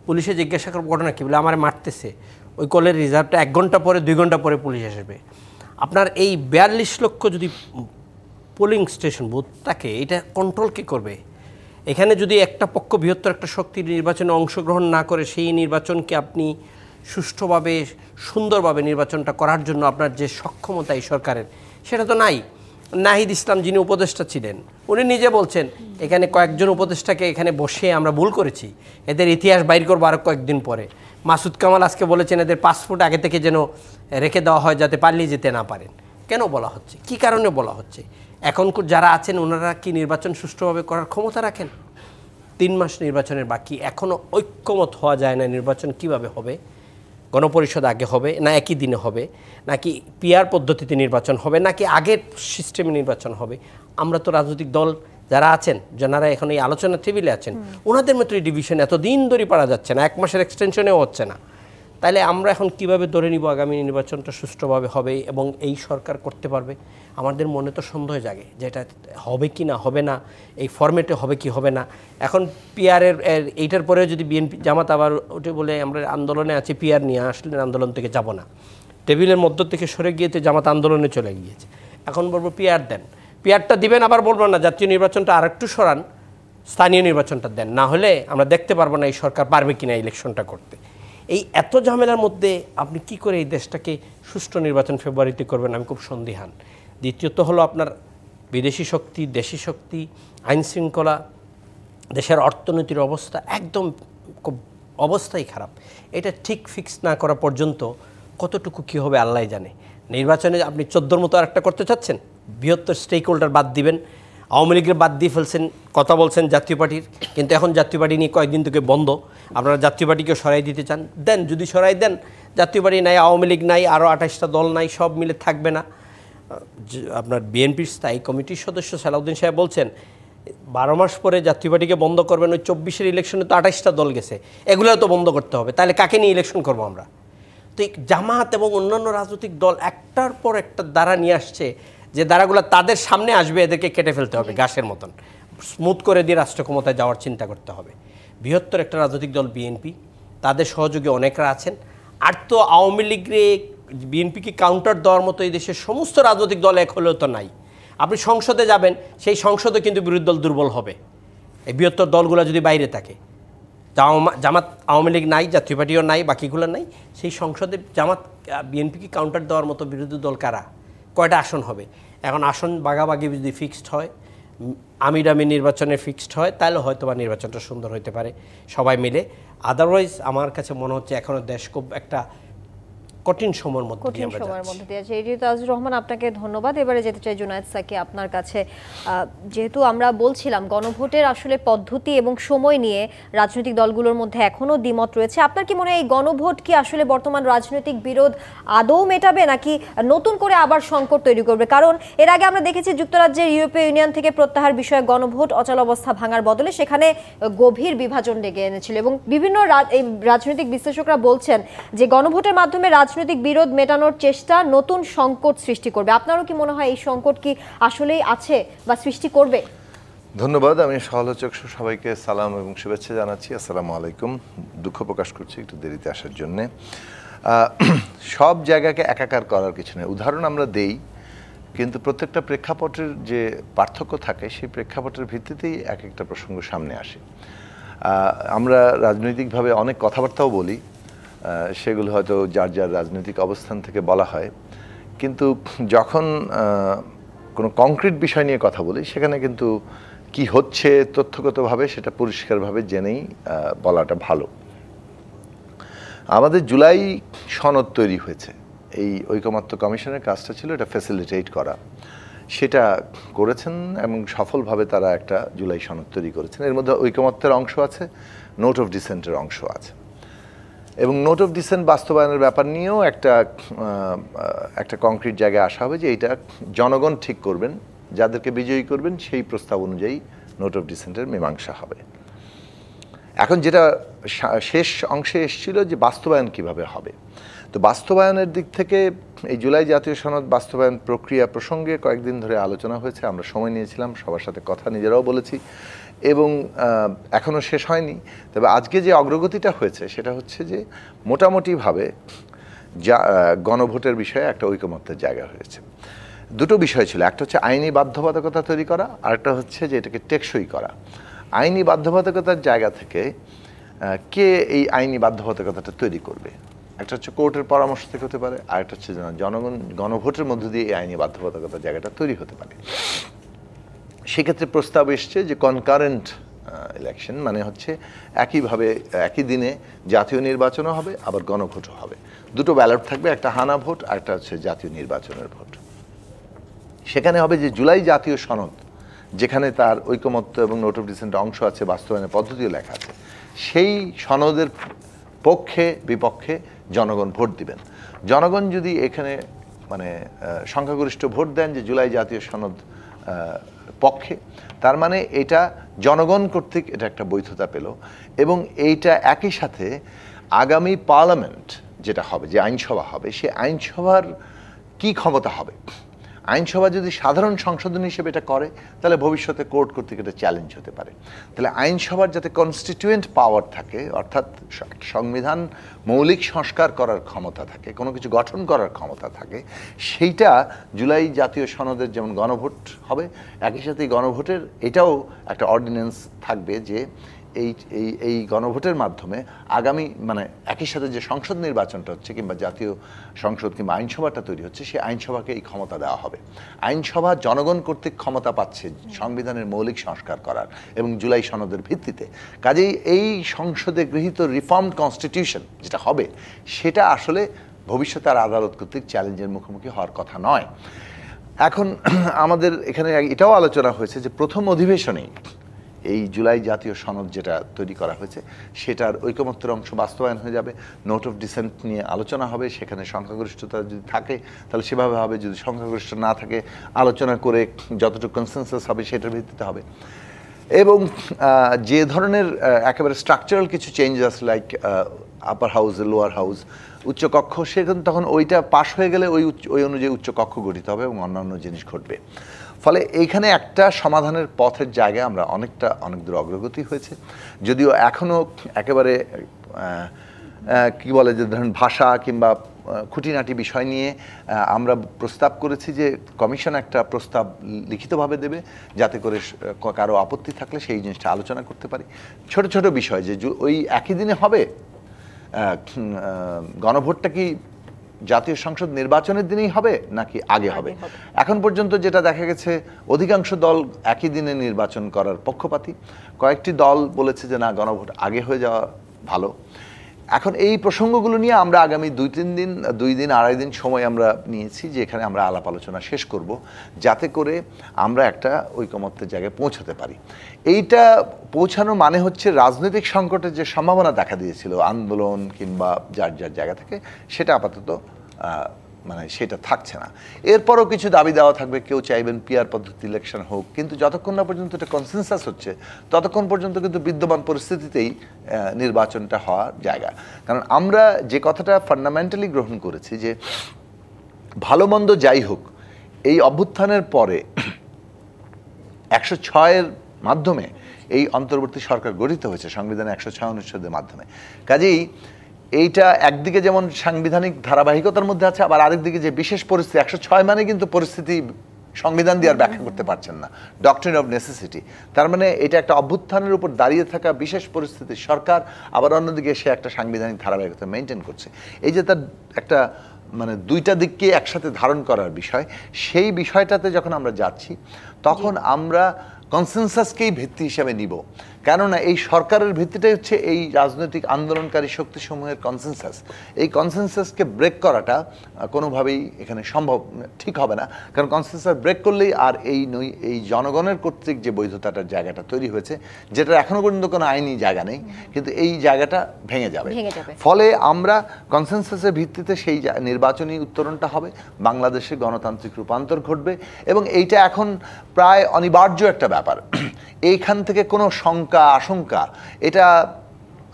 পুলিশে জিজ্ঞাসা করার ঘটনা কী, বলে আমার মারতেছে, ওই কলের রিজার্ভটা 1 ঘন্টা পরে 2 ঘন্টা পরে পুলিশ আসবে। আপনার এই 42 লক্ষ যদি পোলিং স্টেশন বুথ থাকে, এটা কন্ট্রোল কে করবে? এখানে যদি একটা পক্ষ বৃহত্তর একটা শক্তির নির্বাচনে অংশগ্রহণ না করে, সেই নির্বাচনকে আপনি সুষ্ঠুভাবে সুন্দরভাবে নির্বাচনটা করার জন্য আপনার যে সক্ষমতা এই সরকারের, সেটা তো নাই। নাহিদ ইসলাম যিনি উপদেষ্টা ছিলেন, উনি নিজে বলছেন এখানে কয়েকজন উপদেষ্টাকে এখানে বসে আমরা ভুল করেছি, এদের ইতিহাস বাইর করবো আরও কয়েকদিন পরে। মাসুদ কামাল আজকে বলেছেন এদের পাসপোর্ট আগে থেকে যেন রেখে দেওয়া হয় যাতে পালিয়ে যেতে না পারেন। কেন বলা হচ্ছে, কি কারণে বলা হচ্ছে? এখন যারা আছেন ওনারা কি নির্বাচন সুষ্ঠুভাবে করার ক্ষমতা রাখেন? 3 মাস নির্বাচনের বাকি, এখনও ঐক্যমত হওয়া যায় না নির্বাচন কিভাবে হবে। গণপরিষদ আগে হবে না একই দিনে হবে, নাকি পিআর পদ্ধতিতে নির্বাচন হবে, নাকি আগের সিস্টেমে নির্বাচন হবে? আমরা তো রাজনৈতিক দল যারা আছেন, যারা এখন এই আলোচনা টেবিলে আছেন, ওনাদের মতো ডিভিশন এত দিন ধরে পারা যাচ্ছে না, 1 মাসের এক্সটেনশনেও হচ্ছে না। তাহলে আমরা এখন কিভাবে ধরে নিব আগামী নির্বাচনটা সুষ্ঠুভাবে হবে এবং এই সরকার করতে পারবে? আমাদের মনে তো সন্দেহ জাগে যে এটা হবে কি না, হবে না, এই ফরম্যাটে হবে কি হবে না। এখন পিআরের এইটার পরে যদি বিএনপি জামাত আবার ওটা বলে আমরা আন্দোলনে আছি, পিআর নিয়ে আসলে আন্দোলন থেকে যাব না, টেবিলের মধ্য থেকে সরে গিয়েতে জামাত আন্দোলনে চলে গিয়েছে, এখন বলবো পিআর দেন, পিআরটা দিবেন, আবার বলবো না জাতীয় নির্বাচনটা আরেকটু সরান, স্থানীয় নির্বাচনটা দেন, না হলে আমরা দেখতে পারবো না এই সরকার পারবে কিনা ইলেকশনটা করতে। এই এত ঝামেলার মধ্যে আপনি কি করে এই দেশটাকে সুষ্ঠু নির্বাচন ফেব্রুয়ারিতে করবেন, আমি খুব সন্দিহান। দ্বিতীয়ত হলো আপনার বিদেশি শক্তি, দেশি শক্তি, আইন শৃঙ্খলা, দেশের অর্থনীতির অবস্থা একদম খুব অবস্থাই খারাপ। এটা ঠিক ফিক্স না করা পর্যন্ত কতটুকু কী হবে আল্লাহ জানে। নির্বাচনে আপনি 14 মতো আরেকটা করতে চাচ্ছেন, বৃহত্তর স্টেক হোল্ডার বাদ দিবেন, আওয়ামী লীগের বাদ দিয়ে ফেলছেন, কথা বলছেন জাতীয় পার্টির, কিন্তু এখন জাতীয় পার্টি নিয়ে কয়েকদিন থেকে বন্ধ, আপনারা জাতীয় পার্টিকে সরাই দিতে চান, দেন, যদি সরাই দেন, জাতীয় পার্টি নাই, আওয়ামী লীগ নাই, আরও 28টা দল নাই, সব মিলে থাকবে না। আপনার বিএনপির স্থায়ী কমিটির সদস্য সালাউদ্দিন সাহেব বলছেন 12 মাস পরে জাতীয় পার্টিকে বন্ধ করবেন, ওই 24-এর ইলেকশনে তো 28টা দল গেছে, এগুলো তো বন্ধ করতে হবে, তাহলে কাকে নিয়ে ইলেকশন করবো আমরা? তো এই জামাত এবং অন্যান্য রাজনৈতিক দল একটার পর একটা দ্বারা নিয়ে আসছে, যে দ্বারাগুলো তাদের সামনে আসবে, এদেরকে কেটে ফেলতে হবে, ঘাসের মতন স্মুথ করে দিয়ে রাষ্ট্র ক্ষমতায় যাওয়ার চিন্তা করতে হবে। বৃহত্তর একটা রাজনৈতিক দল বিএনপি, তাদের সহযোগী অনেকরা আছেন, আর তো আওয়ামী লীগরে বিএনপিকে কাউন্টার দেওয়ার মতো এই দেশের সমস্ত রাজনৈতিক দল এক হলেও তো নাই। আপনি সংসদে যাবেন, সেই সংসদে কিন্তু বিরোধী দল দুর্বল হবে, এই বৃহত্তর দলগুলো যদি বাইরে থাকে। জামাত, আওয়ামী লীগ নাই, জাতীয় পার্টিও নাই, বাকিগুলো নাই, সেই সংসদে জামাত বিএনপিকে কাউন্টার দেওয়ার মতো বিরোধী দল কারা? কয়টা আসন হবে? এখন আসন বাগাবাগি যদি ফিক্সড হয়, আমির নির্বাচনে ফিক্সড হয়, তাহলে হয়তো বা নির্বাচনটা সুন্দর হতে পারে সবাই মিলে। আদারওয়াইজ আমার কাছে মনে হচ্ছে এখনও দেশ খুব একটা কঠিন সময়ের মধ্যে দিয়ে আছে। এই তাজুর রহমান, আপনাকে ধন্যবাদ। এবারে যেতে চাই জুনায়েদ সাকি আপনার কাছে। যেহেতু আমরা বলছিলাম গণভোটের আসলে পদ্ধতি এবং সময় নিয়ে রাজনৈতিক দলগুলোর মধ্যে এখনও দ্বিমত রয়েছে, আপনার কি মনে হয় এই গণভোট কি আসলে বর্তমান রাজনৈতিক বিরোধ আদৌ মেটাবে, নাকি নতুন করে আবার সংকট তৈরি করবে? কারণ এর আগে আমরা দেখেছি যুক্তরাজ্যের ইউরোপীয় ইউনিয়ন থেকে প্রত্যাহার বিষয়ে গণভোট অচলাবস্থা ভাঙার বদলে সেখানে গভীর বিভাজন ডেকে এনেছিল, এবং বিভিন্ন রাজনৈতিক বিশ্লেষকরা বলছেন যে গণভোটের মাধ্যমে রাজনৈতিক বিরোধ মেটানোর চেষ্টা নতুন সংকট সৃষ্টি করবে। আপনারও কি মনে হয় এই সংকট কি আসলেই আছে বা সৃষ্টি করবে? ধন্যবাদ। আমি সহলোচক সবাইকে সালাম এবং শুভেচ্ছা জানাচ্ছি। আসসালামু আলাইকুম। দুঃখ প্রকাশ করছি একটু দেরিতে আসার জন্যে। সব জায়গাকে একাকার করার কিছু নেই, উদাহরণ আমরা দেই, কিন্তু প্রত্যেকটা প্রেক্ষাপটের যে পার্থক্য থাকে সেই প্রেক্ষাপটের ভিত্তিতেই এক একটা প্রসঙ্গ সামনে আসে। আমরা রাজনৈতিকভাবে অনেক কথাবার্তাও বলি, সেগুলো হয়তো যার যার রাজনৈতিক অবস্থান থেকে বলা হয়, কিন্তু যখন কোনো কংক্রিট বিষয় নিয়ে কথা বলি সেখানে কিন্তু কি হচ্ছে তথ্যগতভাবে সেটা পরিষ্কারভাবে জেনেই বলাটা ভালো। আমাদের জুলাই সনদ তৈরি হয়েছে, এই ঐকমত্য কমিশনের কাজটা ছিল এটা ফ্যাসিলিটেট করা, সেটা করেছেন এবং সফলভাবে তারা একটা জুলাই সনদ তৈরি করেছেন। এর মধ্যে ঐকমত্যের অংশ আছে, নোট অফ ডিসেন্টের অংশ আছে, এবং নোট অফ ডিসেন্ট বাস্তবায়নের ব্যাপার নিয়েও একটা কংক্রিট জায়গায় আসা হবে যে এইটা জনগণ ঠিক করবেন, যাদেরকে বিজয়ী করবেন সেই প্রস্তাব অনুযায়ী নোট অফ ডিসেন্টের মীমাংসা হবে। এখন যেটা শেষ অংশে এসেছিল যে বাস্তবায়ন কিভাবে হবে, তো বাস্তবায়নের দিক থেকে এই জুলাই জাতীয় সনদ বাস্তবায়ন প্রক্রিয়া প্রসঙ্গে কয়েকদিন ধরে আলোচনা হয়েছে, আমরা সময় নিয়েছিলাম, সবার সাথে কথা নিজেরাও বলেছি, এবং এখনও শেষ হয়নি। তবে আজকে যে অগ্রগতিটা হয়েছে সেটা হচ্ছে যে মোটামুটিভাবে গণভোটের বিষয়ে একটা ঐকমত্যের জায়গা হয়েছে। দুটো বিষয় ছিল, একটা হচ্ছে আইনি বাধ্যবাধকতা তৈরি করা, আরেকটা হচ্ছে যে এটাকে টেকসই করা। আইনি বাধ্যবাধকতার জায়গা থেকে কে এই আইনি বাধ্যবাধকতাটা তৈরি করবে, একটা হচ্ছে কোর্টের পরামর্শ থেকে হতে পারে, আরেকটা হচ্ছে জনগণ গণভোটের মধ্য দিয়ে এই আইনি বাধ্যবাধকতার জায়গাটা তৈরি হতে পারে। সেক্ষেত্রে প্রস্তাব এসছে যে কনকারেন্ট ইলেকশন, মানে হচ্ছে একইভাবে একই দিনে জাতীয় নির্বাচনও হবে আবার গণভোটও হবে, দুটো ব্যালট থাকবে, একটা হানা ভোট আর একটা হচ্ছে জাতীয় নির্বাচনের ভোট। সেখানে হবে যে জুলাই জাতীয় সনদ, যেখানে তার ঐকমত্য এবং নোট অফ ডিসেন্ট অংশ আছে, বাস্তবায়নের পদ্ধতিও লেখা আছে, সেই সনদের পক্ষে বিপক্ষে জনগণ ভোট দিবেন। জনগণ যদি এখানে মানে সংখ্যাগরিষ্ঠ ভোট দেন যে জুলাই জাতীয় সনদ পক্ষে। তার মানে এটা জনগণ কর্তৃক এটা একটা বৈধতা পেল, এবং এইটা একই সাথে আগামী পার্লামেন্ট যেটা হবে, যে আইনসভা হবে, সে আইনসভার কি ক্ষমতা হবে। আইনসভা যদি সাধারণ সংশোধন হিসেবে এটা করে, তাহলে ভবিষ্যতে কোর্ট কর্তৃক এটা চ্যালেঞ্জ হতে পারে। তাহলে আইনসভার যাতে কনস্টিটিউয়েন্ট পাওয়ার থাকে, অর্থাৎ সংবিধান মৌলিক সংস্কার করার ক্ষমতা থাকে, কোনো কিছু গঠন করার ক্ষমতা থাকে, সেইটা জুলাই জাতীয় সনদের যেমন গণভোট হবে, একই সাথে এই গণভোটের এটাও একটা অর্ডিন্যান্স থাকবে যে এই গণভোটের মাধ্যমে আগামী মানে একই সাথে যে সংসদ নির্বাচনটা হচ্ছে কিংবা জাতীয় সংসদ কিংবা আইনসভাটা তৈরি হচ্ছে, সেই আইনসভাকে এই ক্ষমতা দেওয়া হবে। আইনসভা জনগণ কর্তৃক ক্ষমতা পাচ্ছে সংবিধানের মৌলিক সংস্কার করার এবং জুলাই সনদের ভিত্তিতে। কাজেই এই সংসদে গৃহীত রিফর্মড কনস্টিটিউশন যেটা হবে, সেটা আসলে ভবিষ্যতে আর আদালত কর্তৃক চ্যালেঞ্জের মুখোমুখি হওয়ার কথা নয়। এখন আমাদের এখানে এটাও আলোচনা হয়েছে যে প্রথম অধিবেশনেই এই জুলাই জাতীয় সনদ যেটা তৈরি করা হয়েছে, সেটার ঐকমত্যের অংশ বাস্তবায়ন হয়ে যাবে। নোট অফ ডিসেন্ট নিয়ে আলোচনা হবে, সেখানে সংখ্যাগরিষ্ঠতা যদি থাকে তাহলে সেভাবে হবে, যদি সংখ্যাগরিষ্ঠ না থাকে আলোচনা করে যতটুকু কনসেনসাস হবে সেটার ভিত্তিতে হবে। এবং যে ধরনের একেবারে স্ট্রাকচারাল কিছু changes like upper house lower house উচ্চকক্ষ, সেখানে তখন ওইটা পাশ হয়ে গেলে ওই অনুযায়ী উচ্চকক্ষ গঠিত হবে এবং অন্যান্য জিনিস ঘটবে। ফলে এইখানে একটা সমাধানের পথের জায়গায় আমরা অনেক দূর অগ্রগতি হয়েছে, যদিও এখনও একেবারে কি বলে যে ধরেন ভাষা কিংবা খুঁটিনাটি বিষয় নিয়ে আমরা প্রস্তাব করেছি যে কমিশন একটা প্রস্তাব লিখিতভাবে দেবে, যাতে করে কারো আপত্তি থাকলে সেই জিনিসটা আলোচনা করতে পারি। ছোট ছোট বিষয় যে ওই একই দিনে হবে, গণভোটটা কি জাতীয় সংসদ নির্বাচনের দিনেই হবে নাকি আগে হবে। এখন পর্যন্ত যেটা দেখা গেছে, অধিকাংশ দল একই দিনে নির্বাচন করার পক্ষপাতী, কয়েকটি দল বলেছে যে না, গণভোট আগে হয়ে যাওয়া ভালো। এখন এই প্রসঙ্গগুলো নিয়ে আমরা আগামী 2 দিন 2.5 দিন সময় আমরা নিয়েছি, যে এখানে আমরা আলাপ আলোচনা শেষ করব, যাতে করে আমরা একটা ঐকমত্যের জায়গায় পৌঁছাতে পারি। এইটা পৌঁছানো মানে হচ্ছে রাজনৈতিক সংকটের যে সম্ভাবনা দেখা দিয়েছিল আন্দোলন কিংবা যার জায়গা থেকে, সেটা আপাতত মানে সেটা থাকছে না। এরপরও কিছু দাবি দেওয়া থাকবে, কেউ চাইবেন পিআর পদ্ধতি ইলেকশন হোক, কিন্তু যতক্ষণ না পর্যন্ত এটা কনসেনসাস হচ্ছে ততক্ষণ পর্যন্ত কিন্তু বিদ্যমান পরিস্থিতিতেই নির্বাচনটা হওয়ার জায়গা। কারণ আমরা যে কথাটা ফান্ডামেন্টালি গ্রহণ করেছি যে ভালো মন্দ যাই হোক, এই অভ্যুত্থানের পরে 106-এর মাধ্যমে এই অন্তর্বর্তী সরকার গঠিত হয়েছে, সংবিধানের 106 অনুচ্ছেদের মাধ্যমে। কাজেই এইটা একদিকে যেমন সাংবিধানিক ধারাবাহিকতার মধ্যে আছে, আবার আরেকদিকে যে বিশেষ পরিস্থিতি, 106 মানে কিন্তু পরিস্থিতি সংবিধান দিয়ে আর ব্যাখ্যা করতে পারছেন না, ডক্ট্রিন অফ নেসেসিটি। তার মানে এটা একটা অভ্যুত্থানের উপর দাঁড়িয়ে থাকা বিশেষ পরিস্থিতির সরকার, আবার অন্যদিকে সে একটা সাংবিধানিক ধারাবাহিকতা মেনটেন করছে। এই যে তার একটা মানে দুইটা দিককে একসাথে ধারণ করার বিষয়, সেই বিষয়টাতে যখন আমরা যাচ্ছি তখন আমরা কনসেনসাসকেই ভিত্তি হিসাবে নিব। কেননা এই সরকারের ভিত্তিটাই হচ্ছে এই রাজনৈতিক আন্দোলনকারী শক্তিসমূহের কনসেনসাস। এই কনসেনসাসকে ব্রেক করাটা কোনোভাবেই এখানে সম্ভব ঠিক হবে না, কারণ কনসেনসাস ব্রেক করলেই আর এই জনগণের কর্তৃক যে বৈধতাটার জায়গাটা তৈরি হয়েছে, যেটা এখনো পর্যন্ত কোনো আইনি জায়গা নেই, কিন্তু এই জায়গাটা ভেঙে যাবে। ফলে আমরা কনসেনসাসের ভিত্তিতে সেই নির্বাচনী উত্তরণটা হবে, বাংলাদেশে গণতান্ত্রিক রূপান্তর ঘটবে, এবং এইটা এখন প্রায় অনিবার্য একটা ব্যাপার। এইখান থেকে কোনো শঙ্কা আশঙ্কা এটা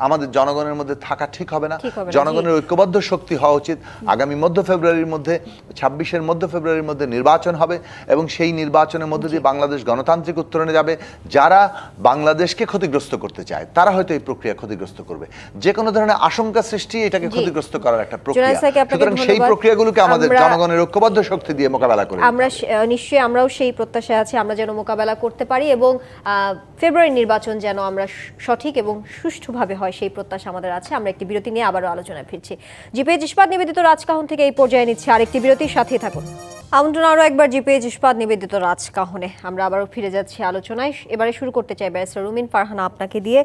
আমাদের জনগণের মধ্যে থাকা ঠিক হবে না। জনগণের ঐক্যবদ্ধ শক্তি হওয়া উচিত। আগামী মধ্য ফেব্রুয়ারির মধ্যে 26-এর মধ্য ফেব্রুয়ারির মধ্যে নির্বাচন হবে, এবং সেই নির্বাচনের মধ্যে দিয়ে বাংলাদেশ গণতান্ত্রিক উত্তরণে যাবে। যারা বাংলাদেশকে ক্ষতিগ্রস্ত করতে চায় তারা হয়তো এই প্রক্রিয়া ক্ষতিগ্রস্ত করবে। যে কোনো ধরনের আশঙ্কা সৃষ্টি এটাকে ক্ষতিগ্রস্ত করার একটা প্রক্রিয়া। সুতরাং সেই প্রক্রিয়াগুলোকে আমাদের জনগণের ঐক্যবদ্ধ শক্তি দিয়ে মোকাবেলা করে আমরা নিশ্চয়ই আমরাও সেই প্রত্যাশায় আছি, আমরা যেন মোকাবেলা করতে পারি এবং ফেব্রুয়ারি নির্বাচন যেন আমরা সঠিক এবং সুষ্ঠুভাবে হয় সেই প্রত্যাশা আমাদের আছে। আমরা একটি বিরতি নিয়ে আবারও আলোচনায় ফিরছি। জিপিএইচ ইস্পাত নিবেদিত রাজকাহন থেকে এই পর্যায়ে নিচ্ছে আরেকটি বিরতির সাথেই থাকুন। আমন্ত্রণ আরও একবার জিপিএইচ ইস্পাত নিবেদিত রাজকাহনে। আমরা আবারও ফিরে যাচ্ছি আলোচনায়। এবারে শুরু করতে চাই ব্যারিস্টার রুমিন ফারহানা আপনাকে দিয়ে।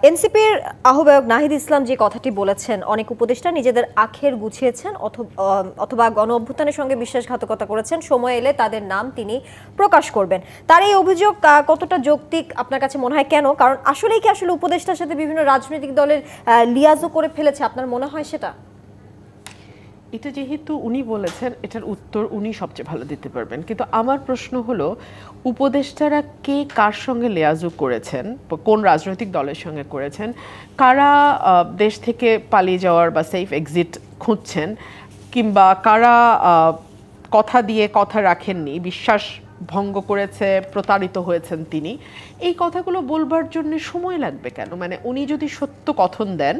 এনসিপির আহ্বায়ক নাহিদ ইসলাম যে কথাটি বলেছেন, অনেক উপদেষ্টা নিজেদের আখের গুছিয়েছেন অথবা গণ অভ্যুত্থানের সঙ্গে বিশ্বাসঘাতকতা করেছেন, সময় এলে তাদের নাম তিনি প্রকাশ করবেন। তার এই অভিযোগ কতটা যৌক্তিক আপনার কাছে মনে হয়? কেন? কারণ আসলেই কি আসলে উপদেষ্টার সাথে বিভিন্ন রাজনৈতিক দলের লিয়াজও করে ফেলেছে, আপনার মনে হয় সেটা? এটা যেহেতু উনি বলেছেন, এটার উত্তর উনি সবচেয়ে ভালো দিতে পারবেন। কিন্তু আমার প্রশ্ন হলো, উপদেষ্টারা কে কার সঙ্গে লিয়াজু করেছেন, কোন রাজনৈতিক দলের সঙ্গে করেছেন, কারা দেশ থেকে পালিয়ে যাওয়ার বা সেফ এক্সিট খুঁজছেন, কিংবা কারা কথা দিয়ে কথা রাখেননি, বিশ্বাস ভঙ্গ করেছে, প্রতারিত হয়েছেন তিনি, এই কথাগুলো বলবার জন্য সময় লাগবে কেন? মানে উনি যদি সত্য কথন দেন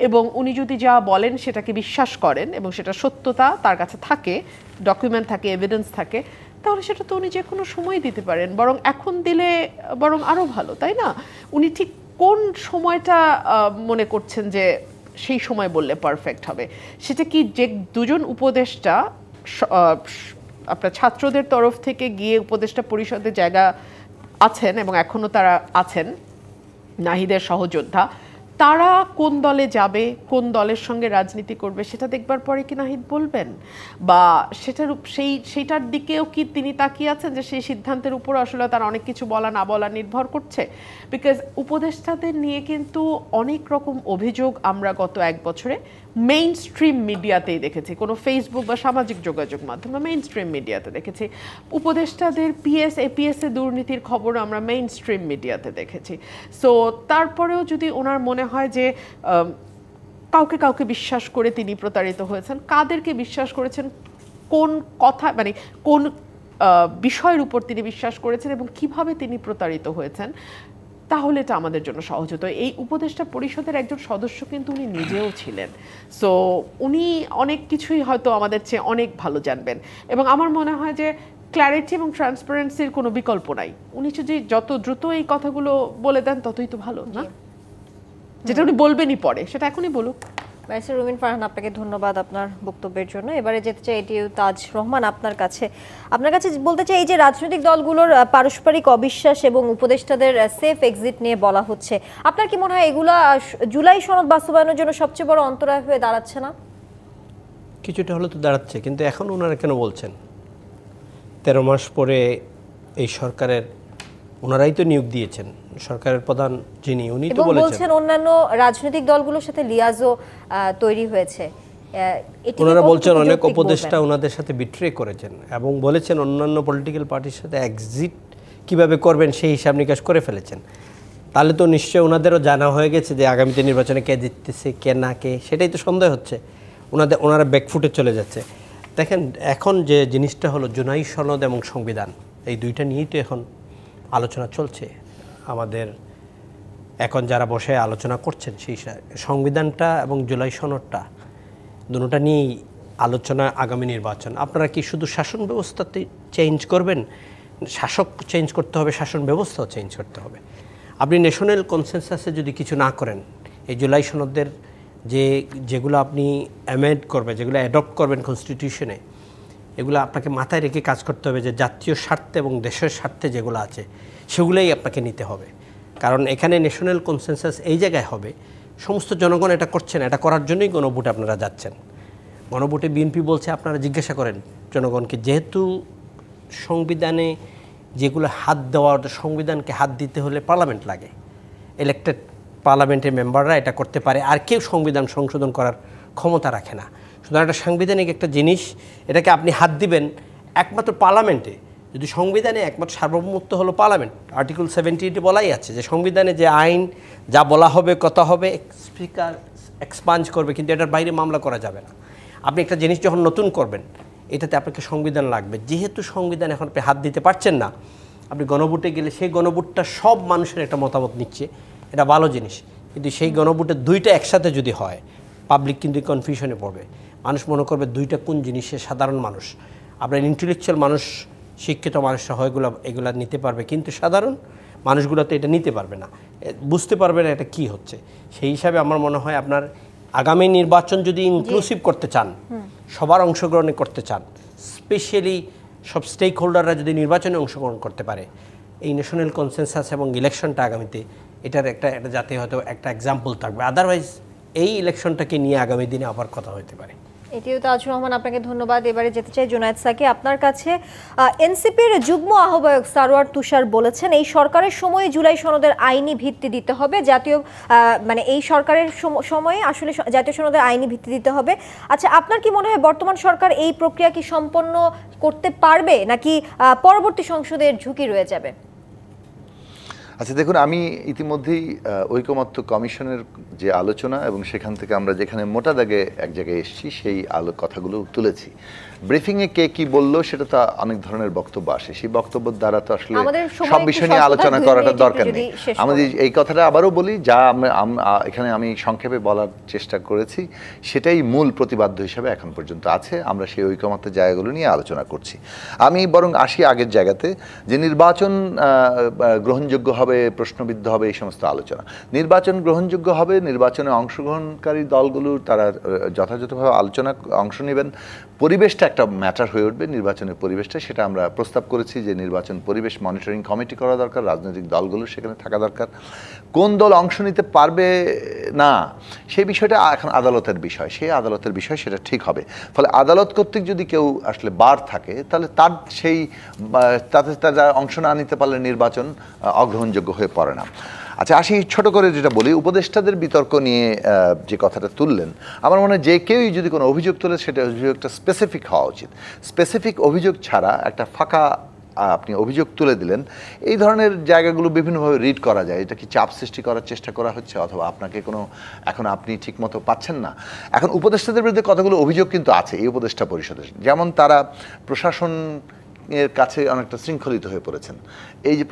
এবং উনি যদি যা বলেন সেটাকে বিশ্বাস করেন এবং সেটা সত্যতা তার কাছে থাকে, ডকুমেন্ট থাকে, এভিডেন্স থাকে, তাহলে সেটা তো উনি যে কোনো সময় দিতে পারেন। বরং এখন দিলে বরং আরও ভালো, তাই না? উনি ঠিক কোন সময়টা মনে করছেন যে সেই সময় বললে পারফেক্ট হবে? সেটা কি যে দুজন উপদেষ্টা আপনার ছাত্রদের তরফ থেকে গিয়ে উপদেষ্টা পরিষদের জায়গা আছেন এবং এখনো তারা আছেন, নাহিদের সহযোদ্ধা, তারা কোন দলে যাবে, কোন দলের সঙ্গে রাজনীতি করবে সেটা দেখবার পরে কি নাহিদ বলবেন? বা সেইটার দিকেও কি তিনি তাকিয়ে আছেন যে সেই সিদ্ধান্তের উপর আসলে তার অনেক কিছু বলা না বলা নির্ভর করছে? বিকজ উপদেষ্টাদের নিয়ে কিন্তু অনেক রকম অভিযোগ আমরা গত এক বছরে মেইন স্ট্রিম মিডিয়াতেই দেখেছি, কোনো ফেসবুক বা সামাজিক যোগাযোগ মাধ্যমে মেইন স্ট্রিম মিডিয়াতে দেখেছি। উপদেষ্টাদের পিএস এপিএস এ দুর্নীতির খবর আমরা মেইন স্ট্রিম মিডিয়াতে দেখেছি। সো তারপরেও যদি ওনার মনে হয় যে কাউকে কাউকে বিশ্বাস করে তিনি প্রতারিত হয়েছেন, কাদেরকে বিশ্বাস করেছেন, কোন কথা মানে কোন বিষয়ের উপর তিনি বিশ্বাস করেছেন এবং কিভাবে তিনি প্রতারিত হয়েছেন, তাহলে এটা আমাদের জন্য সহজ হতো। এই উপদেষ্টা পরিষদের একজন সদস্য কিন্তু উনি নিজেও ছিলেন। সো উনি অনেক কিছুই হয়তো আমাদের চেয়ে অনেক ভালো জানবেন এবং আমার মনে হয় যে ক্ল্যারিটি এবং ট্রান্সপারেন্সির কোনো বিকল্প নাই। উনি যদি যত দ্রুত এই কথাগুলো বলে দেন ততই তো ভালো, না? যেটা উনি বলবেনই পরে সেটা এখনই বলুক। ব্যারিস্টার রুমিন ফারহান, আপনাকে ধন্যবাদ আপনার বক্তব্যের জন্য। এবারে যেতে চাই এটিইউ তাজ রহমান আপনার কাছে বলতে চাই, এই যে রাজনৈতিক দলগুলোর পারস্পরিক অবিশ্বাস এবং উপদেষ্টাদের সেফ এক্সিট নিয়ে বলা হচ্ছে, আপনার কি মনে হয় এগুলা জুলাই সনদ বাস্তবায়নের জন্য সবচেয়ে বড় অন্তরায় হয়ে দাঁড়াচ্ছে না? কিছুটা হলে তো দাঁড়াচ্ছে, কিন্তু এখন ওনারা কেন বলছেন? 13 মাস পরে এই সরকারের ওনারাই তো নিয়োগ দিয়েছেন, সরকারের প্রধান যিনি উনি তো বলেছেন অন্যান্য রাজনৈতিক দলগুলোর সাথে লিয়াজও তৈরি হয়েছে। ওনারা বলছেন অনেক উপদেষ্টা ওনাদের সাথে বিট্রে করেছেন এবং বলেছেন অন্যান্য পলিটিক্যাল পার্টির সাথে এক্সিট কিভাবে করবেন সেই হিসাব নিকাশ করে ফেলেছেন। তাহলে তো নিশ্চয়ই ওনাদেরও জানা হয়ে গেছে যে আগামীতে নির্বাচনে কে জিততেছে কে না কে, সেটাই তো সন্দেহ হচ্ছে। ওনারা ব্যাকফুটে চলে যাচ্ছে। দেখেন, এখন যে জিনিসটা হলো জুলাই সনদ এবং সংবিধান, এই দুইটা নিয়েই তো এখন আলোচনা চলছে। আমাদের এখন যারা বসে আলোচনা করছেন সেই সংবিধানটা এবং জুলাই সনদটা দুটোটা নিয়েই আলোচনা আগামী নির্বাচন। আপনারা কি শুধু শাসন ব্যবস্থাতে চেঞ্জ করবেন? শাসক চেঞ্জ করতে হবে, শাসন ব্যবস্থাও চেঞ্জ করতে হবে। আপনি ন্যাশনাল কনসেনসাসে যদি কিছু না করেন, এই জুলাই সনদের যেগুলো আপনি অ্যামেন্ড করবেন, যেগুলো অ্যাডপ্ট করবেন কনস্টিটিউশনে, এগুলো আপনাকে মাথায় রেখে কাজ করতে হবে যে জাতীয় স্বার্থে এবং দেশের স্বার্থে যেগুলো আছে সেগুলোই আপনাকে নিতে হবে। কারণ এখানে ন্যাশনাল কনসেনসাস এই জায়গায় হবে, সমস্ত জনগণ এটা করছেন, এটা করার জন্যই গণভোটে আপনারা যাচ্ছেন। গণভোটে বিএনপি বলছে আপনারা জিজ্ঞাসা করেন জনগণকে, যেহেতু সংবিধানে যেগুলো হাত দেওয়ার, সংবিধানকে হাত দিতে হলে পার্লামেন্ট লাগে, ইলেক্টেড পার্লামেন্টের মেম্বাররা এটা করতে পারে, আর কেউ সংবিধান সংশোধন করার ক্ষমতা রাখে না। সুতরাং একটা সাংবিধানিক একটা জিনিস, এটাকে আপনি হাত দিবেন একমাত্র পার্লামেন্টে। যদি সংবিধানে একমাত্র সার্বভৌমত্ব হলো পার্লামেন্ট, আর্টিকেল 78 বলাই আছে যে সংবিধানে যে আইন যা বলা হবে কথা হবে, স্পিকার এক্সপাঞ্জ করবে, কিন্তু এটার বাইরে মামলা করা যাবে না। আপনি একটা জিনিস যখন নতুন করবেন, এটাতে আপনাকে সংবিধান লাগবে। যেহেতু সংবিধান এখন আপনি হাত দিতে পারছেন না, আপনি গণভোটে গেলে সেই গণভোটটা সব মানুষের একটা মতামত নিচ্ছে, এটা ভালো জিনিস। কিন্তু সেই গণভোটে দুইটা একসাথে যদি হয়, পাবলিক কিন্তু কনফিউশনে পড়বে। মানুষ মনে করবে দুইটা কোন জিনিসে, সাধারণ মানুষ, আপনার ইন্টেলেকচুয়াল মানুষ, শিক্ষিত মানুষরা হয় এগুলা নিতে পারবে, কিন্তু সাধারণ মানুষগুলো তো এটা নিতে পারবে না, বুঝতে পারবে না এটা কি হচ্ছে। সেই হিসাবে আমার মনে হয় আপনার আগামী নির্বাচন যদি ইনক্লুসিভ করতে চান, সবার অংশগ্রহণ করতে চান, স্পেশালি সব স্টেক হোল্ডাররা যদি নির্বাচনে অংশগ্রহণ করতে পারে, এই ন্যাশনাল কনসেনসাস এবং ইলেকশনটা আগামীতে এটার একটা জাতি হয়তো একটা এক্সাম্পল থাকবে। আদারওয়াইজ এই ইলেকশনটাকে নিয়ে আগামী দিনে আবার কথা হতে পারে। এটিও তাজুর রহমান, আপনাকে ধন্যবাদ। এবারে যেতে চাই জুনায়েদ সাকি আপনার কাছে। এনসিপির যুগ্ম আহ্বায়ক সারোয়ার তুষার বলেছেন এই সরকারের সময়ে জুলাই সনদের আইনি ভিত্তি দিতে হবে, জাতীয় মানে এই সরকারের সময়ে আসলে জাতীয় সনদের আইনি ভিত্তি দিতে হবে। আচ্ছা, আপনার কি মনে হয় বর্তমান সরকার এই প্রক্রিয়া কি সম্পন্ন করতে পারবে, নাকি পরবর্তী সংসদের ঝুঁকি রয়ে যাবে? আচ্ছা দেখুন, আমি ইতিমধ্যেই ঐকমত্য কমিশনের যে আলোচনা এবং সেখান থেকে আমরা যেখানে মোটা দাগে এক জায়গায় এসেছি সেই কথাগুলো তুলেছি। ব্রিফিংয়ে কে কি বলল সেটা তো অনেক ধরনের বক্তব্য আসে, সেই বক্তব্যের দ্বারা তো আসলে সব বিষয় নিয়ে আলোচনা করাটা দরকার নেই। আমাদের এই কথাটা আবারও বলি, যা এখানে আমি সংক্ষেপে বলার চেষ্টা করেছি সেটাই মূল প্রতিবাদ্য হিসেবে এখন পর্যন্ত আছে। আমরা সেই ঐকমত্যের জায়গাগুলো নিয়ে আলোচনা করছি। আমি বরং আসি আগের জায়গাতে, যে নির্বাচন গ্রহণযোগ্য হবে, প্রশ্নবিদ্ধ হবে, এই সমস্ত আলোচনা। নির্বাচন গ্রহণযোগ্য হবে, নির্বাচনে অংশগ্রহণকারী দলগুলো তারা যথাযথভাবে অংশ নেবেন, পরিবেশটা একটা ম্যাটার হয়ে উঠবে, নির্বাচনের পরিবেশটা, সেটা আমরা প্রস্তাব করেছি যে নির্বাচন পরিবেশ মনিটরিং কমিটি করা দরকার, রাজনৈতিক দলগুলো সেখানে থাকা দরকার। কোন দল অংশ নিতে পারবে না সেই বিষয়টা এখন আদালতের বিষয়, সেই আদালতের বিষয়, সেটা ঠিক হবে। ফলে আদালত কর্তৃক যদি কেউ আসলে বার থাকে তাহলে তাতে তারা অংশ না নিতে পারলে নির্বাচন অগ্রহণযোগ্য হয়ে পড়ে না। আচ্ছা, আসি ছোট করে যেটা বলি, উপদেষ্টাদের বিতর্ক নিয়ে যে কথাটা তুললেন, আমার মনে হয় যে কেউই যদি কোনো অভিযোগ তোলে সেটা অভিযোগটা স্পেসিফিক হওয়া উচিত। স্পেসিফিক অভিযোগ ছাড়া একটা ফাঁকা আপনি অভিযোগ তুলে দিলেন, এই ধরনের জায়গাগুলো বিভিন্নভাবে রিড করা যায়। এটা কি চাপ সৃষ্টি করার চেষ্টা করা হচ্ছে, অথবা আপনাকে এখন আপনি ঠিকমতো পাচ্ছেন না। এখন উপদেষ্টাদের বিরুদ্ধে কতগুলো অভিযোগ কিন্তু আছে এই উপদেষ্টা পরিষদের, যেমন তারা প্রশাসন এর কাছে অনেকটা শৃঙ্খলিত হয়ে পড়েছেন। এই যে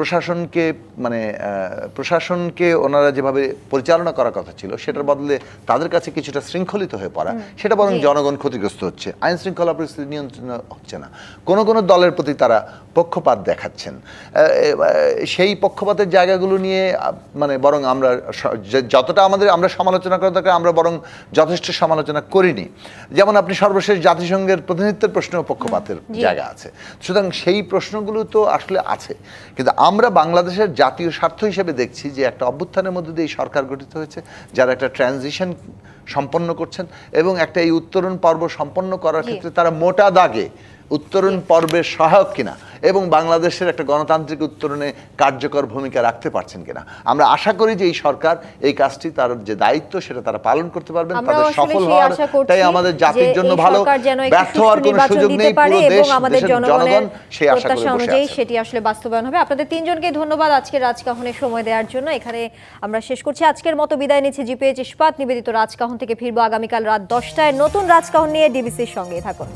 প্রশাসনকে ওনারা যেভাবে পরিচালনা করার কথা ছিল সেটার বদলে তাদের কাছে কিছুটা শৃঙ্খলিত হয়ে পড়া, সেটা বরং জনগণ ক্ষতিগ্রস্ত হচ্ছে, আইন শৃঙ্খলা পরিস্থিতি নিয়ন্ত্রণ হচ্ছে না। কোনো কোনো দলের প্রতি তারা পক্ষপাত দেখাচ্ছেন। সেই পক্ষপাতের জায়গাগুলো নিয়ে বরং আমরা যতটা আমরা সমালোচনা করা দরকার আমরা বরং যথেষ্ট সমালোচনা করিনি। যেমন আপনি সর্বশেষ জাতিসংঘের প্রতিনিধিত্বের প্রশ্নেও পক্ষপাতের জায়গা আছে। সুতরাং সেই প্রশ্নগুলো তো আসলে আছে, কিন্তু আমরা বাংলাদেশের জাতীয় স্বার্থ হিসেবে দেখছি যে একটা অভ্যুত্থানের মধ্যে দিয়ে এই সরকার গঠিত হয়েছে, যারা একটা ট্রানজিশন সম্পন্ন করছেন এবং একটা এই উত্তরণ পর্ব সম্পন্ন করার ক্ষেত্রে তারা মোটা দাগে উত্তরণ পর্বের সহায়ক কিনা এবং বাংলাদেশের একটা গণতান্ত্রিক উত্তরণে কার্যকর ভূমিকা রাখতে পারছেন কিনা। আমরা আশা করি যে এই সরকার এই কাজটি, তার যে দায়িত্ব সেটা তারা পালন করতে পারবেন, তাদের সফল হওয়াটাই আমাদের জাতির জন্য ভালো। ব্যর্থ হওয়ার কোনো সুযোগ নেই, পুরো দেশ জনগণ সেই আশা করে বসে আছে। সেটি আসলে বাস্তবায়ন হবে। আপনাদের তিনজনকে ধন্যবাদ আজকে রাজকাহনে সময় দেওয়ার জন্য। এখানে আমরা শেষ করছি আজকের মতো। বিদায় নিচ্ছি জিপিএইচ ইস্পাত নিবেদিত রাজকাহন থেকে। ফিরবো আগামীকাল রাত 10টায় নতুন রাজকাহন নিয়ে। ডিবিসির সঙ্গে থাকুন।